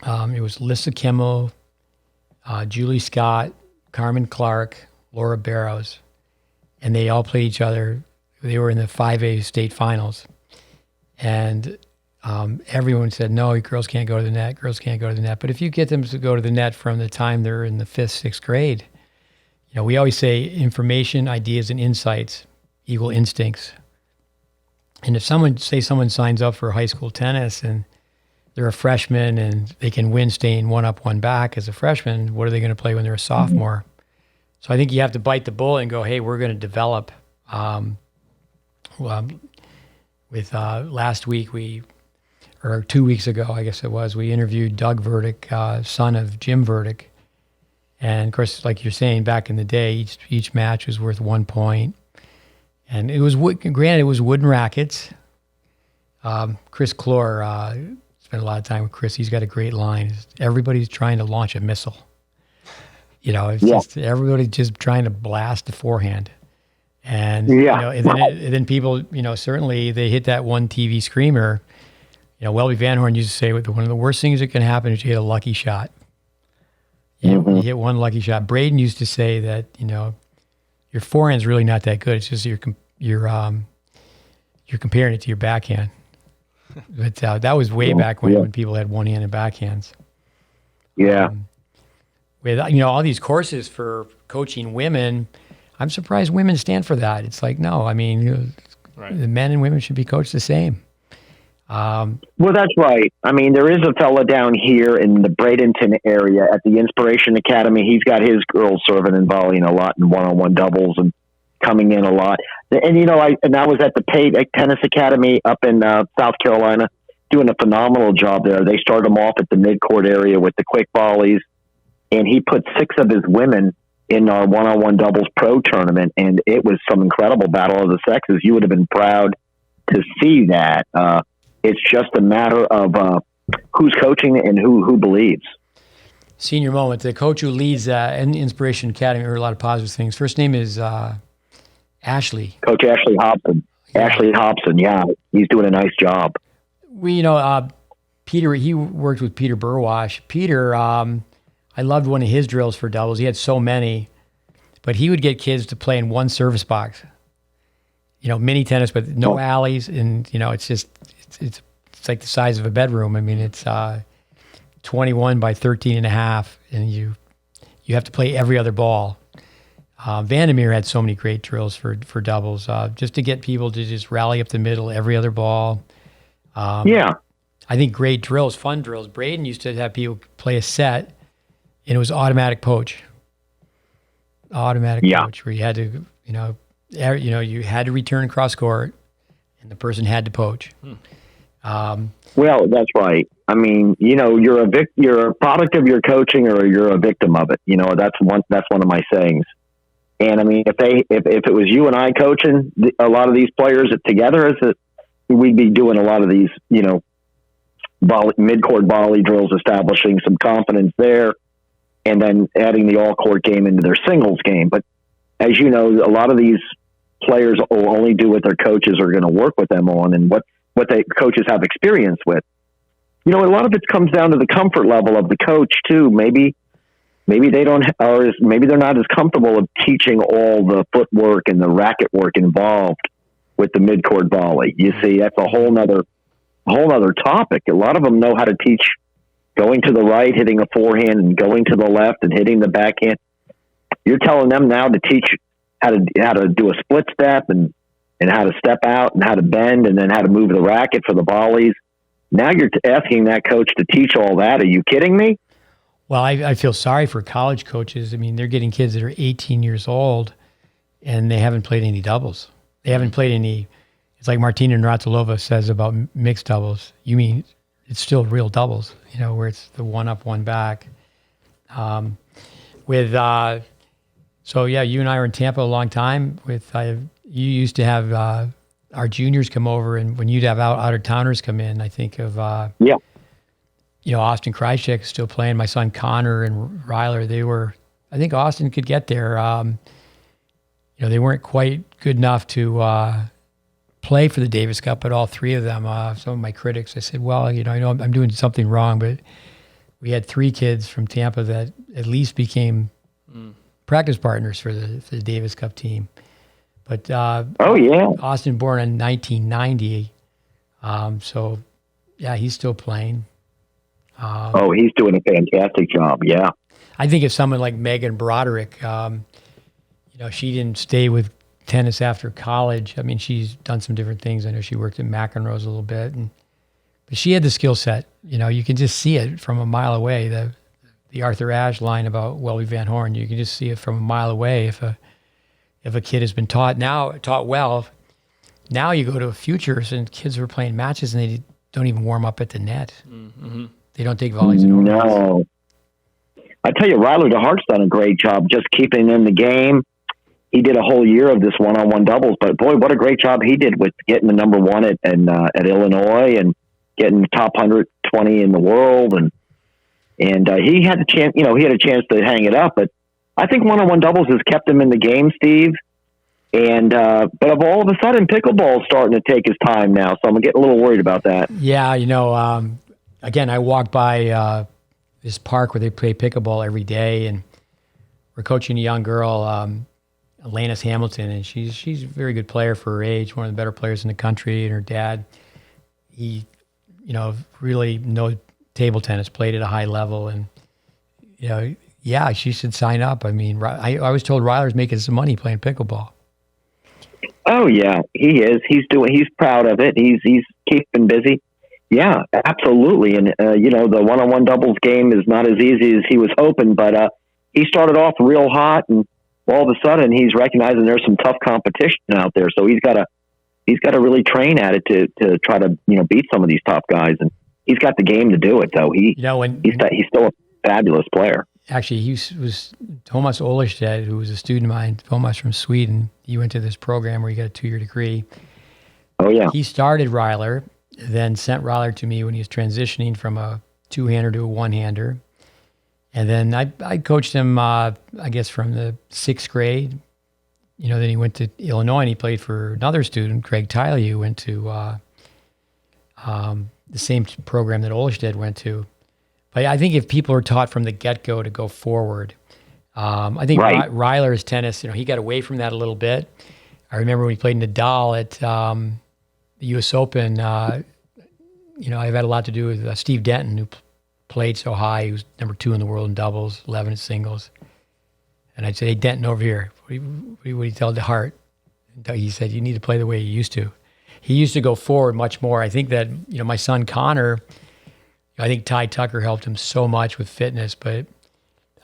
it was Lissa Kimmel, Julie Scott, Carmen Clark, Laura Barrows. And they all played each other. They were in the 5A state finals. And everyone said, no, girls can't go to the net. Girls can't go to the net. But if you get them to go to the net from the time they're in the 5th, 6th grade, we always say information, ideas, and insights equal instincts. And if someone signs up for high school tennis and they're a freshman and they can win staying one up, one back as a freshman, what are they going to play when they're a sophomore? So I think you have to bite the bullet and go, hey, we're going to develop. Last week, 2 weeks ago, I guess it was, we interviewed Doug Verdick, son of Jim Verdick. And of course, like you're saying, back in the day, each match was worth 1 point. And it was wooden rackets. Chris Clore, spent a lot of time with Chris. He's got a great line. Everybody's trying to launch a missile. Just everybody just trying to blast the forehand. And, and then people, certainly they hit that one TV screamer. Welby Van Horn used to say one of the worst things that can happen is you hit a lucky shot. You hit one lucky shot. Braden used to say that, your forehand's really not that good. It's just you're comparing it to your backhand. But that was way back when people had one-handed backhands. Yeah. With all these courses for coaching women, I'm surprised women stand for that. It's like, no, I mean, the men and women should be coached the same. Well, that's right. I mean, there is a fella down here in the Bradenton area at the Inspiration Academy. He's got his girls serving and volleying a lot in one-on-one doubles and coming in a lot. And, I was at the Paid Tennis Academy up in South Carolina doing a phenomenal job there. They started them off at the mid-court area with the quick volleys, and he put 6 of his women in our one-on-one doubles pro tournament, and it was some incredible battle of the sexes. You would have been proud to see that. It's just a matter of who's coaching and who believes. Senior moment. The coach who leads in Inspiration Academy heard a lot of positive things. First name is Ashley. Coach Ashley Hopman. Yeah. Ashley Hopson, yeah. He's doing a nice job. Peter, he worked with Peter Burwash. Peter, I loved one of his drills for doubles. He had so many, but he would get kids to play in one service box. Mini tennis, but no alleys, and it's like the size of a bedroom. I mean, it's 21 by 13 and a half, and you have to play every other ball. Vandermeer had so many great drills for doubles, just to get people to just rally up the middle every other ball. I think great drills, fun drills. Braden used to have people play a set, and it was automatic poach. Poach, where you had to, you had to return cross court, and the person had to poach. Well, that's right. I mean, you're a product of your coaching, or you're a victim of it. That's one of my sayings. And I mean, if it was you and I coaching a lot of these players together, we'd be doing a lot of these, mid-court volley drills, establishing some confidence there, and then adding the all-court game into their singles game. But as you know, a lot of these players will only do what their coaches are going to work with them on, and what the coaches have experience with. A lot of it comes down to the comfort level of the coach too. Maybe they don't, or maybe they're not as comfortable of teaching all the footwork and the racket work involved with the midcourt volley. You see, that's a whole nother topic. A lot of them know how to teach going to the right, hitting a forehand, and going to the left and hitting the backhand. You're telling them now to teach how to do a split step and how to step out and how to bend and then how to move the racket for the volleys. Now you're asking that coach to teach all that. Are you kidding me? Well, I feel sorry for college coaches. I mean, they're getting kids that are 18 years old and they haven't played any doubles. They haven't played any. It's like Martina Navratilova says about mixed doubles. You mean it's still real doubles, where it's the one up, one back. So yeah, you and I were in Tampa a long time. You used to have our juniors come over, and when you'd have out-of-towners come in, I think of Austin Krychek is still playing. My son Connor and Ryler, I think Austin could get there. They weren't quite good enough to play for the Davis Cup, but all three of them, some of my critics, I said, well, I know I'm doing something wrong, but we had three kids from Tampa that at least became practice partners for the Davis Cup team. But Austin born in 1990, so yeah, he's still playing. He's doing a fantastic job. Yeah, I think if someone like Megan Broderick, she didn't stay with tennis after college. I mean, she's done some different things. I know she worked at McEnroe's a little bit, but she had the skill set. You can just see it from a mile away. The Arthur Ashe line about Welby Van Horn, you can just see it from a mile away if a kid has been taught well. Now you go to futures and kids are playing matches and they don't even warm up at the net. Mm-hmm. They don't take volleys and overheads. No. I tell you, Ryler DeHart's done a great job just keeping in the game. He did a whole year of this one-on-one doubles, but boy, what a great job he did with getting the number one at Illinois and getting the top 120 in the world. And he had a chance, he had a chance to hang it up, but I think one-on-one doubles has kept him in the game, Steve. And but all of a sudden, pickleball is starting to take his time now, so I'm getting a little worried about that. Yeah, again, I walk by this park where they play pickleball every day, and we're coaching a young girl, Alanis Hamilton, and she's a very good player for her age, one of the better players in the country. And her dad, he, really knows table tennis, played at a high level, and yeah, she should sign up. I mean, I was told Ryler's making some money playing pickleball. Oh yeah, he is. He's proud of it. He's keeping busy. Yeah, absolutely. And the one-on-one doubles game is not as easy as he was hoping, but he started off real hot, and all of a sudden he's recognizing there's some tough competition out there. So he's got to really train at it to try to beat some of these top guys, and he's got the game to do it. Though he's still a fabulous player. Actually, he was Thomas Olerstedt, who was a student of mine. Thomas from Sweden. He went to this program where he got a 2-year degree. Oh yeah. He started Ryler, then sent Ryler to me when he was transitioning from a two-hander to a one-hander. And then I coached him, I guess, from the 6th grade. Then he went to Illinois and he played for another student, Craig Tyler, who went to the same program that Olerstedt went to. But I think if people are taught from the get-go to go forward, I think Ryler's tennis, he got away from that a little bit. I remember when he played Nadal at the U.S. Open, I've had a lot to do with Steve Denton, who played so high. He was number 2 in the world in doubles, 11 in singles. And I'd say, hey, Denton, over here. What do you tell DeHart? He said, you need to play the way you used to. He used to go forward much more. I think that, my son Connor, I think Ty Tucker helped him so much with fitness, but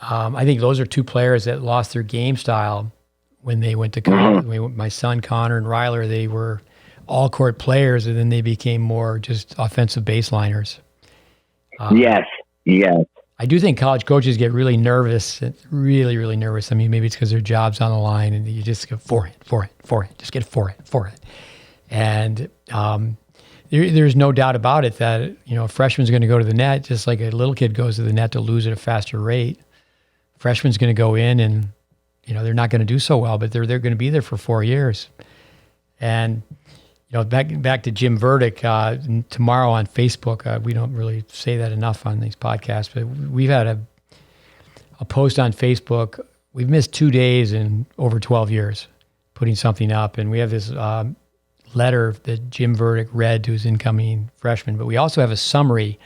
I think those are two players that lost their game style when they went to college. My son Connor and Ryler, they were all-court players, and then they became more just offensive baseliners. Yes. I do think college coaches get really nervous, really, really nervous. I mean, maybe it's because their job's on the line, and you just go forehand, just get forehand. And there's no doubt about it that, a freshman's going to go to the net just like a little kid goes to the net to lose at a faster rate. Freshman's going to go in and, they're not going to do so well, but they're going to be there for 4 years. And, back to Jim Verdick, tomorrow on Facebook, we don't really say that enough on these podcasts, but we've had a post on Facebook. We've missed 2 days in over 12 years putting something up. And we have this letter that Jim Verdick read to his incoming freshman, but we also have a summary.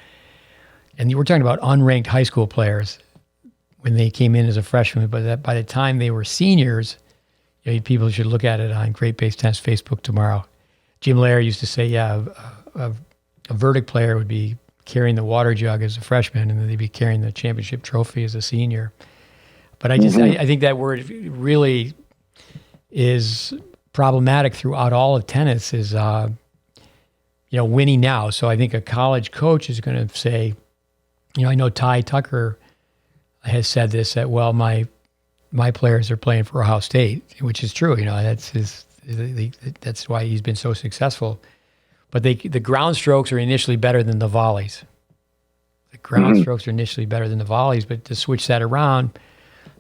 And we're talking about unranked high school players when they came in as a freshman, but that by the time they were seniors, people should look at it on GreatBase Tennis Facebook tomorrow. Jim Lair used to say, a Verdict player would be carrying the water jug as a freshman, and then they'd be carrying the championship trophy as a senior. But I think that word really is problematic throughout all of tennis is, winning now. So I think a college coach is going to say, I know Ty Tucker has said this, that, well, my players are playing for Ohio State, which is true. That's why he's been so successful. But the ground strokes are initially better than the volleys. The ground strokes are initially better than the volleys, but to switch that around,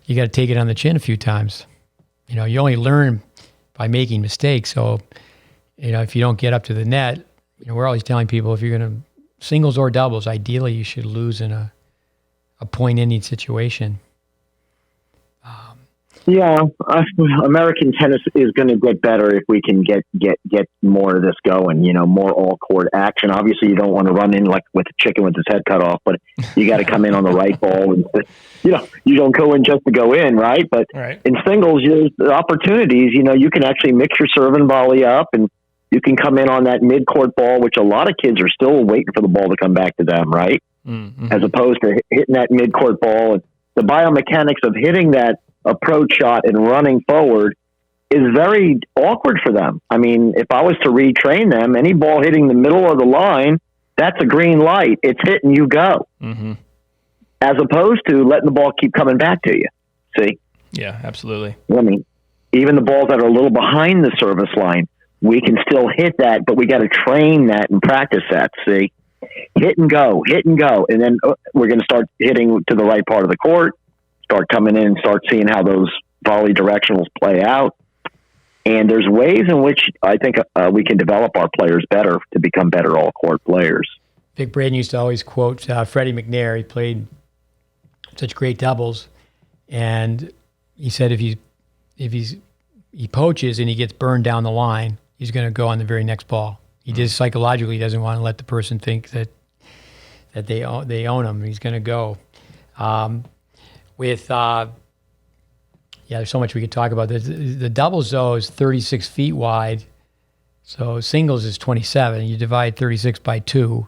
you got to take it on the chin a few times. You only learn by making mistakes. So, if you don't get up to the net, we're always telling people if you're going to singles or doubles, ideally you should lose in a point-ending situation. American tennis is going to get better if we can get more of this going, more all-court action. Obviously, you don't want to run in like with a chicken with his head cut off, but you got to come in on the right ball. And, you don't go in just to go in, right? But in singles, there's opportunities. You can actually mix your serve and volley up, and you can come in on that mid-court ball, which a lot of kids are still waiting for the ball to come back to them, right? Mm-hmm. As opposed to hitting that mid-court ball. And the biomechanics of hitting that approach shot and running forward is very awkward for them. I mean, if I was to retrain them, any ball hitting the middle of the line, that's a green light. It's hit and you go. Mm-hmm. As opposed to letting the ball keep coming back to you. See? Yeah, absolutely. I mean, even the balls that are a little behind the service line, we can still hit that, but we got to train that and practice that. See? Hit and go. And then we're going to start hitting to the right part of the court. Start coming in and start seeing how those volley directionals play out. And there's ways in which I think we can develop our players better to become better all-court players. Vic Braden used to always quote Freddie McNair. He played such great doubles, and he said if he poaches and he gets burned down the line, he's going to go on the very next ball. He just psychologically doesn't want to let the person think that they own him. He's going to go. There's so much we could talk about. The doubles, though, is 36 feet wide. So singles is 27. You divide 36 by 2,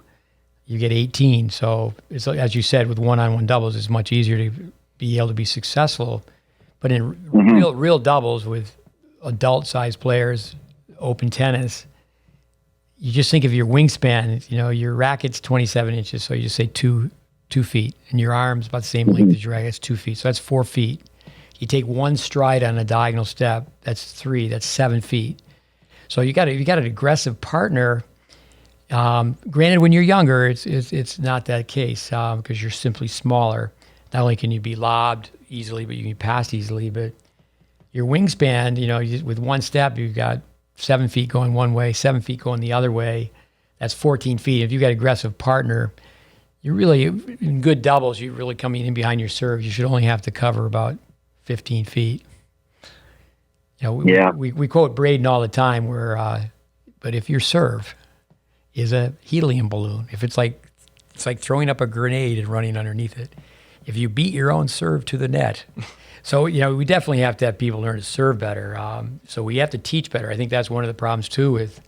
you get 18. So it's, as you said, with one-on-one doubles, it's much easier to be able to be successful. But in real doubles with adult-sized players, open tennis, you just think of your wingspan. Your racket's 27 inches, so you just say 2 feet, and your arm's about the same length as your racket. It's 2 feet, so that's 4 feet. You take one stride on a diagonal step, that's 3, that's 7 feet. So you got an aggressive partner. Granted, when you're younger, it's not that case because you're simply smaller. Not only can you be lobbed easily, but you can be passed easily. But your wingspan, with one step, you've got 7 feet going one way, 7 feet going the other way. That's 14 feet. If you've got an aggressive partner, you're really, in good doubles, you're really coming in behind your serve. You should only have to cover about 15 feet. We quote Braden all the time but if your serve is a helium balloon, if it's like throwing up a grenade and running underneath it, if you beat your own serve to the net. So, we definitely have to have people learn to serve better. So we have to teach better. I think that's one of the problems too with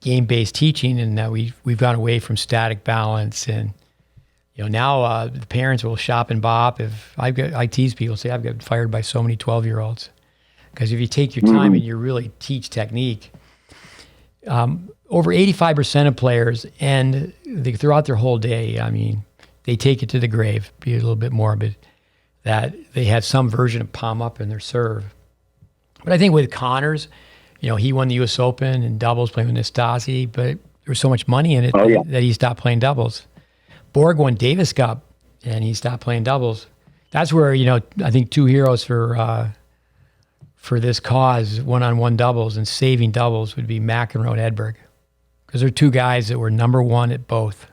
game-based teaching, and that we've gone away from static balance. And now the parents will shop and bop. I tease people, say I've got fired by so many 12-year-olds, because if you take your time and you really teach technique, over 85% of players throughout their whole day, they take it to the grave, be a little bit morbid, that they have some version of palm up in their serve. But I think with Connors, he won the U.S. Open in doubles playing with Nastasi, but there was so much money in it that he stopped playing doubles. Borg won Davis Cup, and he stopped playing doubles. That's where, I think two heroes for for this cause, one-on-one doubles and saving doubles, would be McEnroe and Edberg, because they're two guys that were number one at both,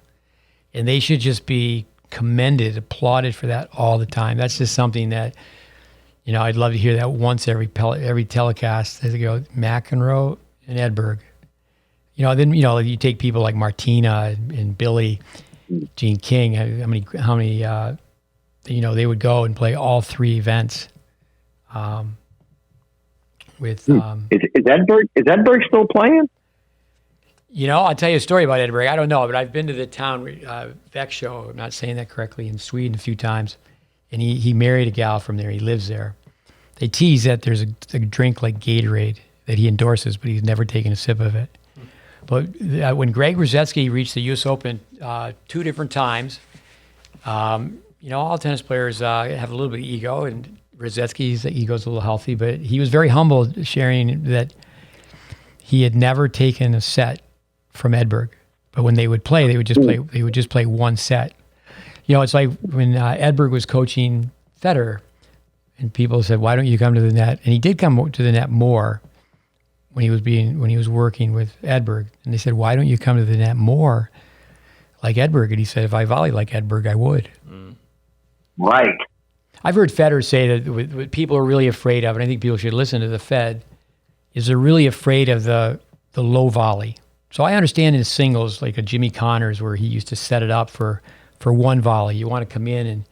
and they should just be commended, applauded for that all the time. That's just something that, I'd love to hear that once every telecast. They go McEnroe and Edberg. Then you take people like Martina and Billy, Gene King. How many they would go and play all three events. Is Edberg still playing? I'll tell you a story about Edberg. I don't know, but I've been to the town Vex show. I'm not saying that correctly, in Sweden a few times, and he married a gal from there. He lives there. They tease that there's a drink like Gatorade that he endorses, but he's never taken a sip of it. But when Greg Rosetsky reached the U.S. Open 2 different times, all tennis players have a little bit of ego, and Rosetsky's ego's a little healthy, but he was very humble, sharing that he had never taken a set from Edberg. But when they would play, they would just play one set. It's like when Edberg was coaching Federer, and people said, "Why don't you come to the net?" And he did come to the net more when he was working with Edberg. And they said, "Why don't you come to the net more like Edberg?" And he said, "If I volley like Edberg, I would." Right. I've heard Federer say that what people are really afraid of, and I think people should listen to the Fed, is they're really afraid of the low volley. So I understand in singles, like a Jimmy Connors, where he used to set it up for one volley. You want to come in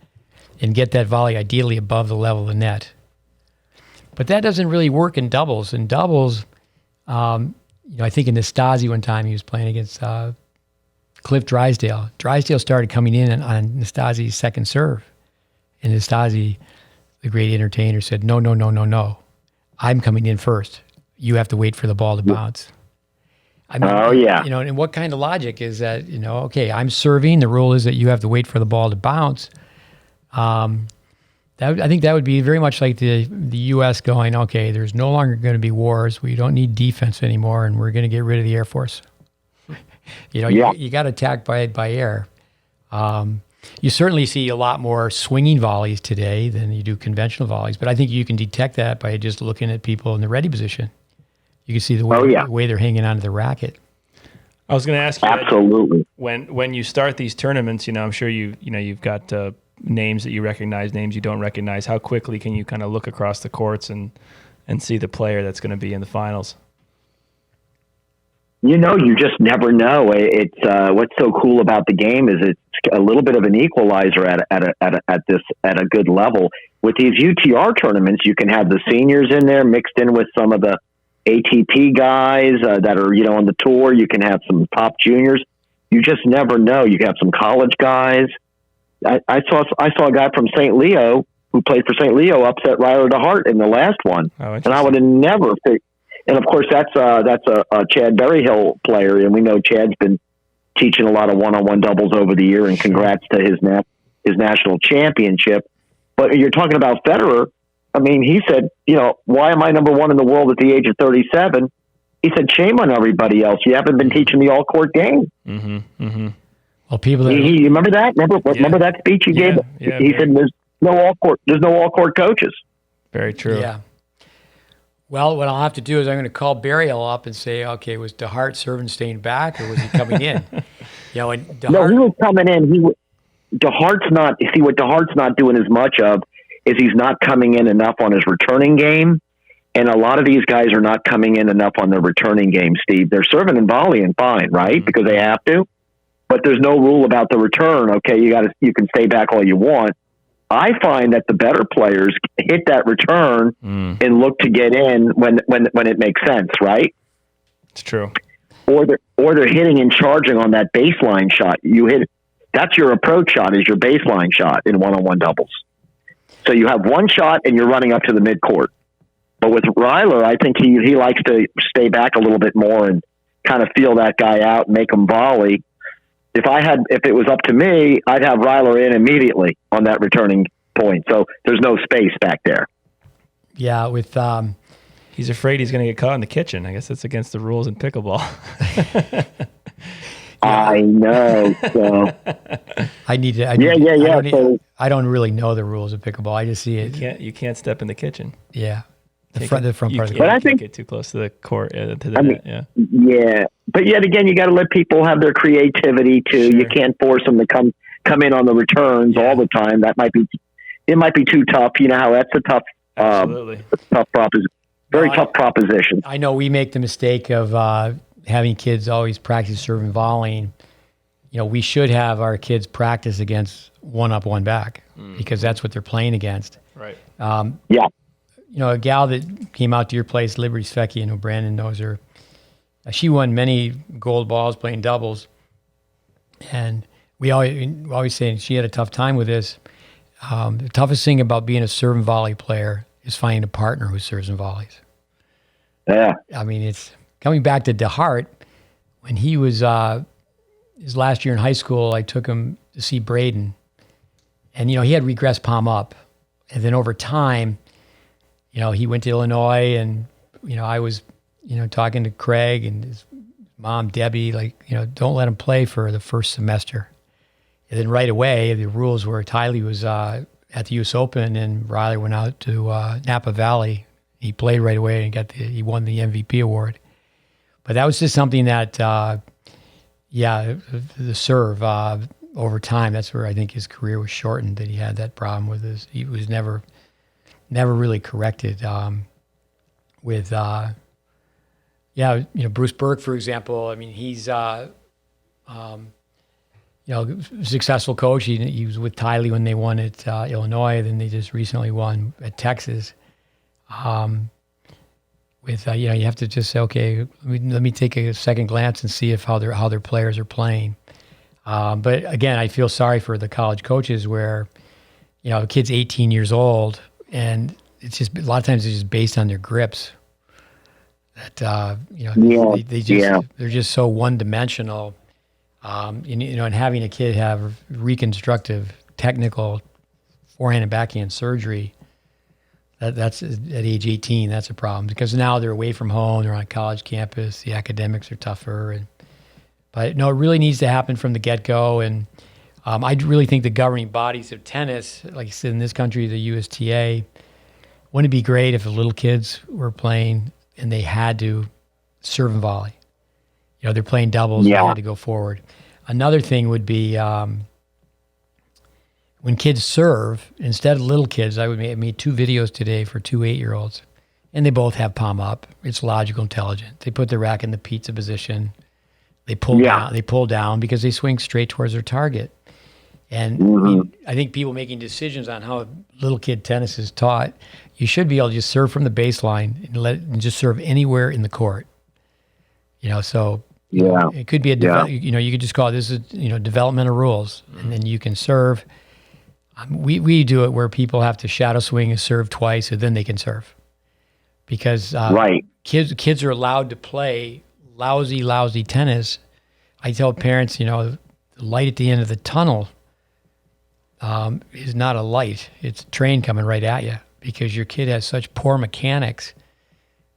and get that volley ideally above the level of the net. But that doesn't really work in doubles. In doubles, I think in Nastase one time he was playing against Cliff Drysdale. Drysdale started coming in on Nastase's second serve. And Nastase, the great entertainer, said, no. I'm coming in first. You have to wait for the ball to bounce. And what kind of logic is that, okay, I'm serving. The rule is that you have to wait for the ball to bounce. I think that would be very much like the U.S. going, okay, there's no longer going to be wars. We don't need defense anymore, and we're going to get rid of the Air Force. You got attacked by air. You certainly see a lot more swinging volleys today than you do conventional volleys, but I think you can detect that by just looking at people in the ready position. You can see the way they're hanging onto the racket. I was going to ask you, absolutely. When you start these tournaments, I'm sure you've got names that you recognize, names you don't recognize. How quickly can you kind of look across the courts and see the player that's going to be in the finals? You just never know. It's what's so cool about the game is it's a little bit of an equalizer at a good level. With these UTR tournaments, you can have the seniors in there mixed in with some of the ATP guys that are on the tour. You can have some top juniors. You just never know. You can have some college guys. I saw a guy from St. Leo who played for St. Leo upset Ryler DeHart in the last one, and I would have never picked. And of course, that's a Chad Berryhill player, and we know Chad's been teaching a lot of one-on-one doubles over the year. And congrats to his national championship. But you're talking about Federer. I mean, he said, why am I number one in the world at the age of 37? He said, shame on everybody else. You haven't been teaching the all-court game. Mm-hmm. Mm-hmm. Well, people that you remember that? Remember that speech he gave? Yeah, he said, "There's no all-court coaches." Very true. Yeah. Well, what I'll have to do is I'm going to call Berryhill up and say, okay, was DeHart serving staying back, or was he coming in? And DeHart, no, he was coming in. DeHart's not. See, what DeHart's not doing as much of is he's not coming in enough on his returning game, and a lot of these guys are not coming in enough on their returning game. Steve, they're serving and volleying fine, right? Mm-hmm. Because they have to, but there's no rule about the return. Okay, you can stay back all you want. I find that the better players hit that return and look to get in when it makes sense, right? It's true. Or they're hitting and charging on that baseline shot. That's your approach shot, is your baseline shot in one-on-one doubles. So you have one shot and you're running up to the midcourt. But with Ryler, I think he likes to stay back a little bit more and kind of feel that guy out and make him volley. If it was up to me, I'd have Ryler in immediately on that returning point. So there's no space back there. Yeah, with he's afraid he's going to get caught in the kitchen. I guess that's against the rules in pickleball. I know. So I don't really know the rules of pickleball. I just see it. You can't step in the kitchen. Yeah. The front part of the But I can't think get too close to the court, to the net. Yeah. Yeah, but yet again, you got to let people have their creativity too. Sure. You can't force them to come in on the returns all the time. It might be too tough. You know how that's a tough, Absolutely. tough proposition. I know we make the mistake of having kids always practice serve and volleying. You know, we should have our kids practice against one up, one back, because that's what they're playing against. Right. Yeah. You know, a gal that came out to your place, Liberty Svecki, I know Brandon knows her. She won many gold balls playing doubles. And we always say she had a tough time with this. The toughest thing about being a serve and volley player is finding a partner who serves and volleys. Yeah. I mean, it's coming back to DeHart. When he was his last year in high school, I took him to see Braden. And, you know, he had regressed palm up. And then over time, you know, he went to Illinois, and, you know, I was, you know, talking to Craig and his mom, Debbie, like, you know, don't let him play for the first semester. And then right away, the rules were Tylee was at the U.S. Open, and Riley went out to Napa Valley. He played right away and he won the MVP award. But that was just something that, the serve over time, that's where I think his career was shortened, that he had that problem with he was never really corrected with, Bruce Burke, for example. I mean, he's, successful coach. He was with Tylee when they won at Illinois. Then they just recently won at Texas. You have to just say, okay, let me take a second glance and see how their players are playing. But again, I feel sorry for the college coaches where, you know, the kid's 18 years old, and it's just a lot of times it's just based on their grips. That they're just so one dimensional. And having a kid have reconstructive technical forehand and backhand surgery, that's at age 18, that's a problem, because now they're away from home, they're on a college campus, the academics are tougher. But no, it really needs to happen from the get-go. And I really think the governing bodies of tennis, like I said, in this country, the USTA, wouldn't it be great if the little kids were playing and they had to serve and volley? You know, they're playing doubles, they had to go forward. Another thing would be when kids serve, instead of little kids, I made 2 videos today for 2 8-year-olds, and they both have palm up. It's logical, intelligent. They put the rack in the pizza position. They pull down. They pull down because they swing straight towards their target. And I think people making decisions on how little kid tennis is taught, you should be able to just serve from the baseline and just serve anywhere in the court. You know, so it could be you could just call it, this is, developmental rules, and then you can serve. We do it where people have to shadow swing and serve twice, and then they can serve, because kids are allowed to play lousy tennis. I tell parents, the light at the end of the tunnel is not a light; it's a train coming right at you, because your kid has such poor mechanics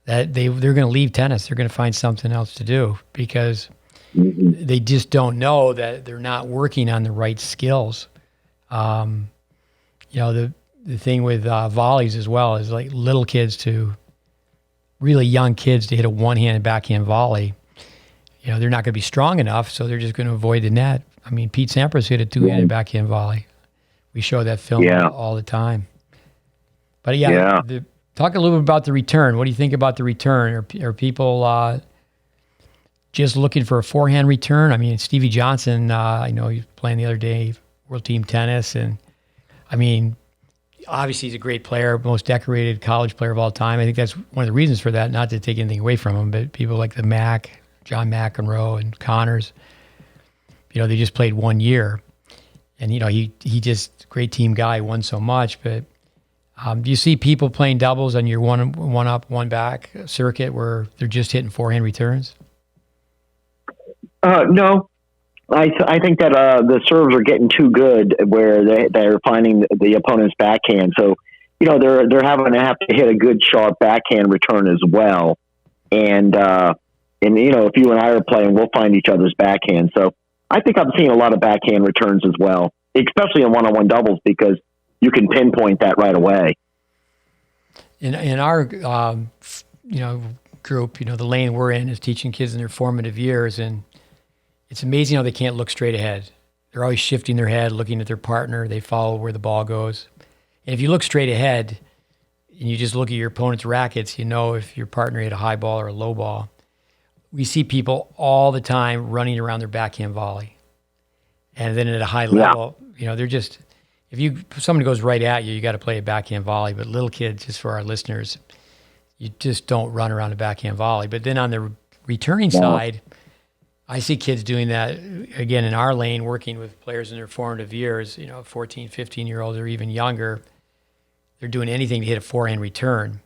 that they're going to leave tennis. They're going to find something else to do, because they just don't know that they're not working on the right skills. The thing with volleys as well is, like, little kids to really young kids to hit a one-handed backhand volley. They're not going to be strong enough, so they're just going to avoid the net. I mean, Pete Sampras hit a two-handed backhand volley. We show that film all the time. But talk a little bit about the return. What do you think about the return? Are people just looking for a forehand return? I mean, Stevie Johnson, I know he was playing the other day, World Team Tennis, and I mean, obviously he's a great player, most decorated college player of all time. I think that's one of the reasons for that, not to take anything away from him, but people like John McEnroe and Connors, they just played 1 year. And, he just, great team guy, won so much. But do you see people playing doubles on your one up, one back circuit where they're just hitting forehand returns? No. I think that the serves are getting too good where they're finding the opponent's backhand. So, they're having to have to hit a good sharp backhand return as well. And if you and I are playing, we'll find each other's backhand. So I think I'm seeing a lot of backhand returns as well, especially in one-on-one doubles, because you can pinpoint that right away. In our group, the lane we're in is teaching kids in their formative years, and it's amazing how they can't look straight ahead. They're always shifting their head, looking at their partner. They follow where the ball goes. And if you look straight ahead and you just look at your opponent's rackets, you know if your partner hit a high ball or a low ball. We see people all the time running around their backhand volley. And then at a high level, they're just, if someone goes right at you, you got to play a backhand volley. But little kids, just for our listeners, you just don't run around a backhand volley. But then on the returning side, I see kids doing that, again, in our lane, working with players in their formative years, 14, 15-year-olds or even younger. They're doing anything to hit a forehand return.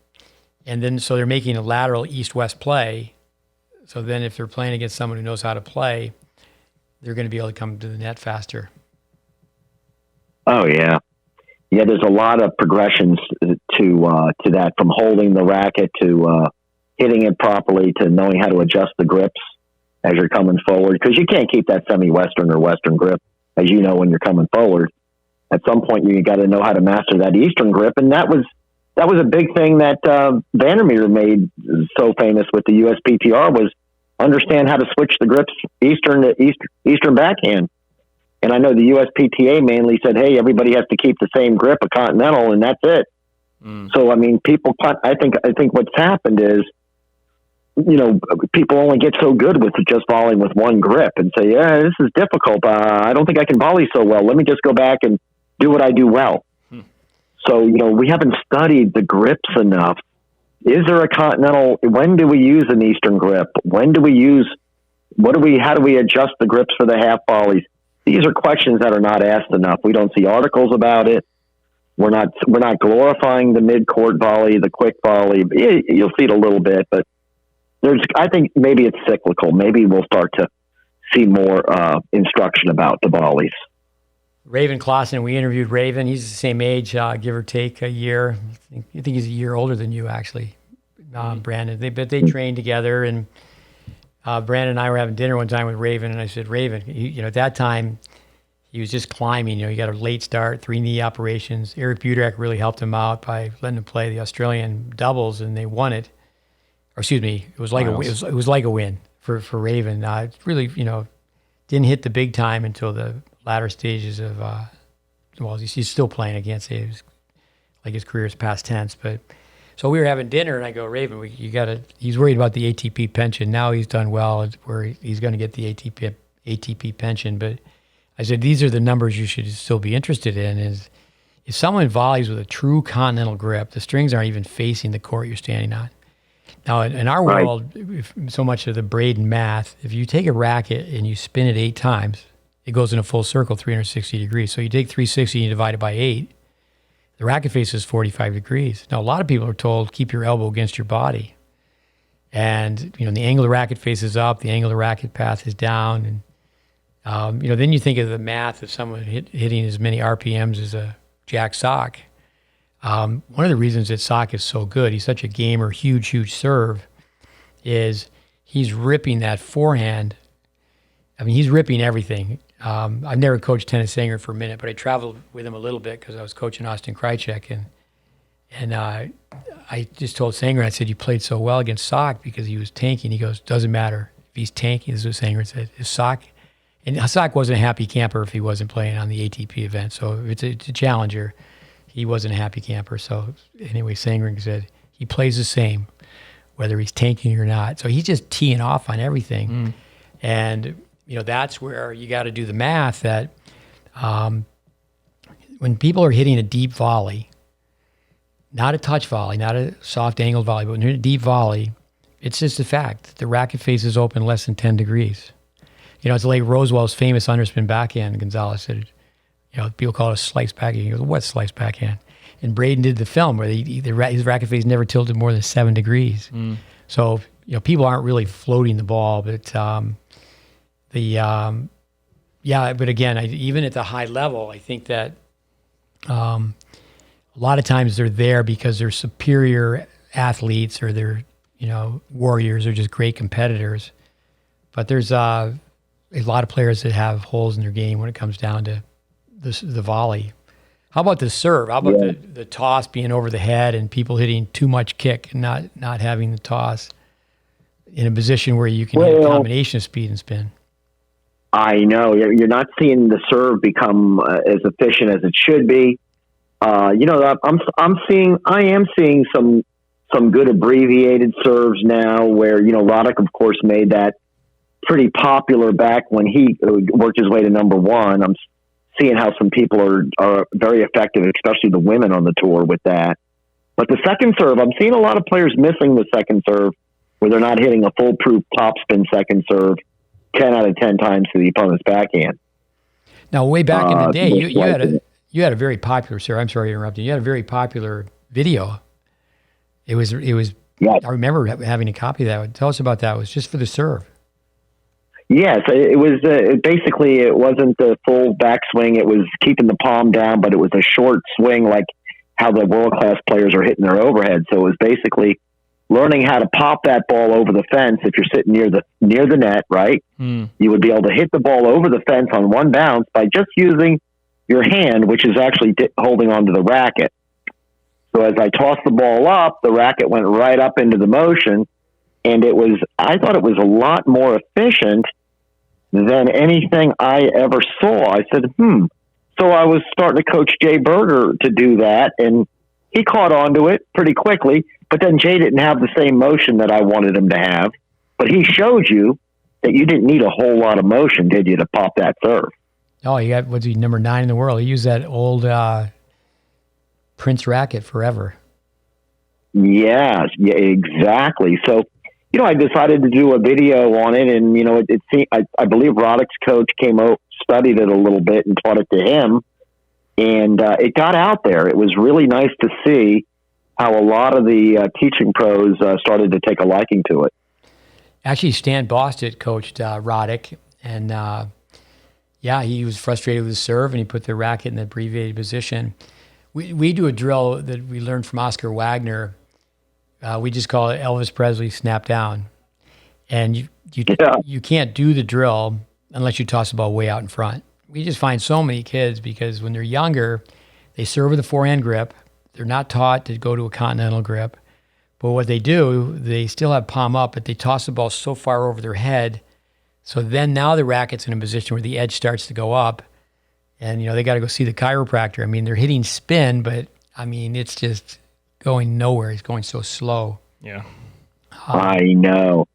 And then so they're making a lateral east-west play. So then if they're playing against someone who knows how to play, they're going to be able to come to the net faster. Oh, yeah. Yeah, there's a lot of progressions to that, from holding the racket to hitting it properly to knowing how to adjust the grips as you're coming forward, because you can't keep that semi-Western or Western grip, as you know, when you're coming forward. At some point, you got to know how to master that Eastern grip, and that was a big thing that Vandermeer made so famous with the USPTR, was understand how to switch the grips Eastern to Eastern backhand. And I know the USPTA mainly said, hey, everybody has to keep the same grip, a continental, and that's it. So, I mean, I think what's happened is, people only get so good with just volleying with one grip and say, yeah, this is difficult. I don't think I can volley so well. Let me just go back and do what I do well. So, we haven't studied the grips enough. Is there a continental? When do we use an Eastern grip? When do we use, how do we adjust the grips for the half volleys? These are questions that are not asked enough. We don't see articles about it. We're not glorifying the mid-court volley, the quick volley. You'll see it a little bit, but I think maybe it's cyclical. Maybe we'll start to see more instruction about the volleys. Raven Clausen, we interviewed Raven. He's the same age, give or take a year. I think he's a year older than you, actually, Brandon. They trained together, and Brandon and I were having dinner one time with Raven, and I said, Raven, at that time, he was just climbing. He got a late start, 3 knee operations. Eric Budak really helped him out by letting him play the Australian doubles, and they won it. Or excuse me, it was like it was like a win for Raven. It really, didn't hit the big time until the latter stages of. He's still playing. I can't say it was like his career is past tense, but so we were having dinner, and I go, Raven, he's worried about the ATP pension. Now he's done well, where he's going to get the ATP pension. But I said, these are the numbers you should still be interested in. Is if someone volleys with a true continental grip, the strings aren't even facing the court you're standing on. Now, in our world, so much of the Braden math, if you take a racket and you spin it 8 times, it goes in a full circle, 360 degrees. So you take 360 and you divide it by 8, the racket face is 45 degrees. Now, a lot of people are told, keep your elbow against your body. And, the angle of the racket face is up, the angle of the racket path is down. And, then you think of the math of someone hitting as many RPMs as a Jack Sock. One of the reasons that Sock is so good, he's such a gamer, huge serve, is he's ripping that forehand. I mean, he's ripping everything. I've never coached Tennis Sanger for a minute, but I traveled with him a little bit because I was coaching Austin Krajicek, and I just told Sanger, I said, you played so well against Sock because he was tanking. He goes, doesn't matter. If he's tanking, this is what Sanger said, is Sock. And Sock wasn't a happy camper if he wasn't playing on the ATP event, so it's a challenger. He wasn't a happy camper. So anyway, Sanger said he plays the same, whether he's tanking or not. So he's just teeing off on everything. And, that's where you got to do the math that when people are hitting a deep volley, not a touch volley, not a soft angled volley, but when you're in a deep volley, it's just a fact. The racket face is open less than 10 degrees. It's like Rosewell's famous underspin backhand. Gonzalez said, people call it a slice backhand. He goes, what's slice backhand? And Braden did the film where his racket face never tilted more than 7 degrees. So, people aren't really floating the ball, but but again, even at the high level, I think that a lot of times they're there because they're superior athletes or they're, warriors or just great competitors. But there's a lot of players that have holes in their game when it comes down to the volley. How about the serve? How about the toss being over the head and people hitting too much kick and not having the toss in a position where you can hit a combination of speed and spin? I know you're not seeing the serve become as efficient as it should be. I am seeing some good abbreviated serves now where, Roddick, of course, made that pretty popular back when he worked his way to number one. I'm seeing how some people are very effective, especially the women on the tour with that. But the second serve, I'm seeing a lot of players missing the second serve where they're not hitting a foolproof topspin second serve 10 out of 10 times to the opponent's backhand. Now, way back in the day, you had a very popular, sir. I'm sorry to interrupt you. You had a very popular video. It was. Yeah. I remember having a copy of that. Tell us about that. It was just for the serve. Yes, it was. Basically, it wasn't the full backswing. It was keeping the palm down, but it was a short swing, like how the world class players are hitting their overhead. So it was basically learning how to pop that ball over the fence. If you're sitting near the net, right, you would be able to hit the ball over the fence on one bounce by just using your hand, which is actually holding onto the racket. So as I tossed the ball up, the racket went right up into the motion, and I thought it was a lot more efficient than anything I ever saw. I said, So I was starting to coach Jay Berger to do that, and he caught on to it pretty quickly, but then Jay didn't have the same motion that I wanted him to have. But he showed you that you didn't need a whole lot of motion, did you, to pop that serve? Oh, he got, what's he, number 9 in the world? He used that old Prince racket forever. Yeah, exactly. So, I decided to do a video on it, and, it seemed, I believe Roddick's coach came out, studied it a little bit and taught it to him, and it got out there. It was really nice to see how a lot of the teaching pros started to take a liking to it. Actually, Stan Bostic coached Roddick, and he was frustrated with his serve, and he put the racket in the abbreviated position. We do a drill that we learned from Oscar Wagner. We just call it Elvis Presley snap down. And you can't do the drill unless you toss the ball way out in front. We just find so many kids, because when they're younger, they serve with a forehand grip. They're not taught to go to a continental grip. But what they do, they still have palm up, but they toss the ball so far over their head. So then now the racket's in a position where the edge starts to go up. And, they got to go see the chiropractor. I mean, they're hitting spin, but, it's just going nowhere. It's going so slow. Yeah. I know.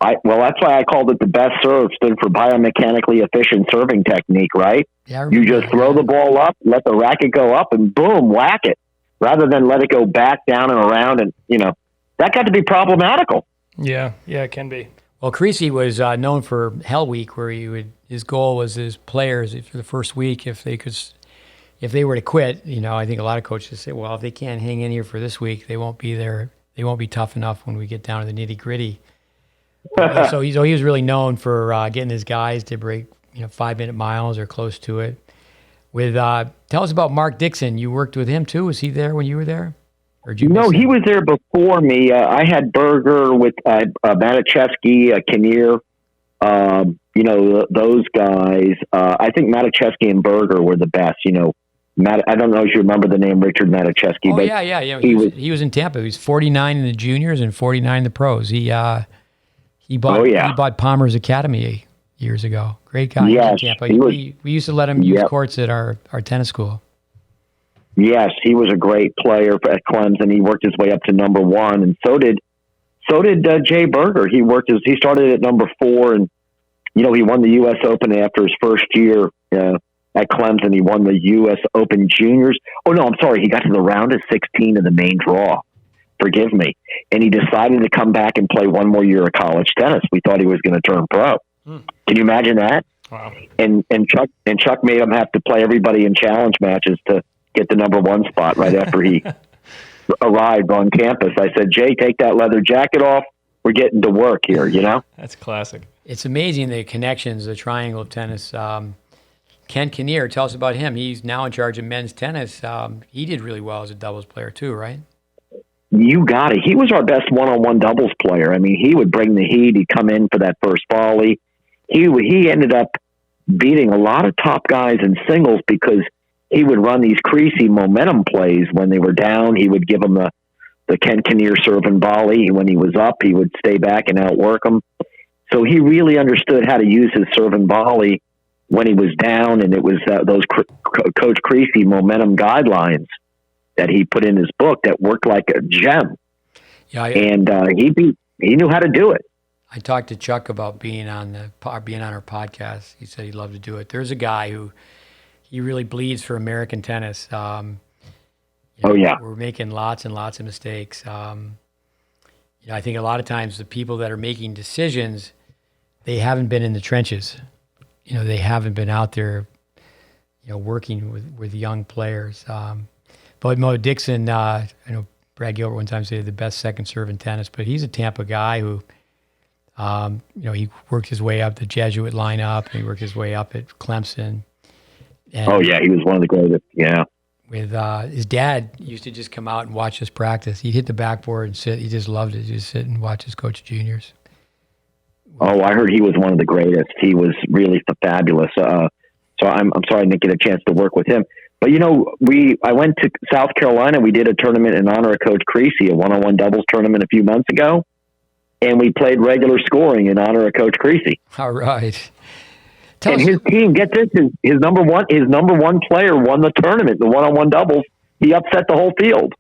That's why I called it the best serve. Stood for biomechanically efficient serving technique, right? Yeah. You just throw the ball up, let the racket go up, and boom, whack it, rather than let it go back, down, and around. And, that got to be problematical. Yeah, it can be. Well, Creasy was known for Hell Week, where his goal was his players for the first week, if they were to quit. I think a lot of coaches say, well, if they can't hang in here for this week, they won't be there. They won't be tough enough when we get down to the nitty gritty. So he was really known for getting his guys to break 5-minute miles or close to it. Tell us about Mark Dixon. You worked with him too. Was he there when you were there? Or did you No, he was there before me. I had Berger with Matichewski, Kinnear, those guys. I think Matichewski and Berger were the best. I don't know if you remember the name Richard Matichewski. Oh, but yeah. He was in Tampa. He was 49 in the juniors and 49 in the pros. He bought Palmer's Academy years ago. Great guy in Tampa. We used to let him use courts at our tennis school. Yes, he was a great player at Clemson. He worked his way up to number 1, and so did Jay Berger. He started at number 4, and he won the U.S. Open after his first year at Clemson. He won the U.S. Open Juniors. Oh no, I'm sorry. He got to the round of 16 of the main draw. Forgive me. And he decided to come back and play one more year of college tennis. We thought he was going to turn pro. Can you imagine that? Wow. And Chuck made him have to play everybody in challenge matches to get the number 1 spot right after he arrived on campus. I said, Jay, take that leather jacket off. We're getting to work here, That's classic. It's amazing the connections, the triangle of tennis. Ken Kinnear, tell us about him. He's now in charge of men's tennis. He did really well as a doubles player too, right? You got it. He was our best one-on-one doubles player. He would bring the heat. He'd come in for that first volley. He ended up beating a lot of top guys in singles because he would run these creasy momentum plays when they were down. He would give them the Ken Kinnear serve and volley. When he was up, he would stay back and outwork them. So he really understood how to use his serve and volley when he was down, and it was those Coach Creasy momentum guidelines that he put in his book that worked like a gem. Yeah, he knew how to do it. I talked to Chuck about being on our podcast. He said he'd love to do it. There's a guy who he really bleeds for American tennis. We're making lots and lots of mistakes. I think a lot of times the people that are making decisions, they haven't been in the trenches. They haven't been out there, working with young players. But Mo Dixon, I know Brad Gilbert one time said the best second serve in tennis, but he's a Tampa guy who, he worked his way up the Jesuit lineup, and he worked his way up at Clemson. And he was one of the greatest. Yeah. With his dad used to just come out and watch us practice. He'd hit the backboard and sit. He just loved it. Just sit and watch us coach juniors. Oh, I heard he was one of the greatest. He was really fabulous. So I'm sorry I didn't get a chance to work with him. But I went to South Carolina. We did a tournament in honor of Coach Creasy, a one-on-one doubles tournament a few months ago, and we played regular scoring in honor of Coach Creasy. All right. His team, get this, his number one player won the tournament, the one-on-one doubles. He upset the whole field,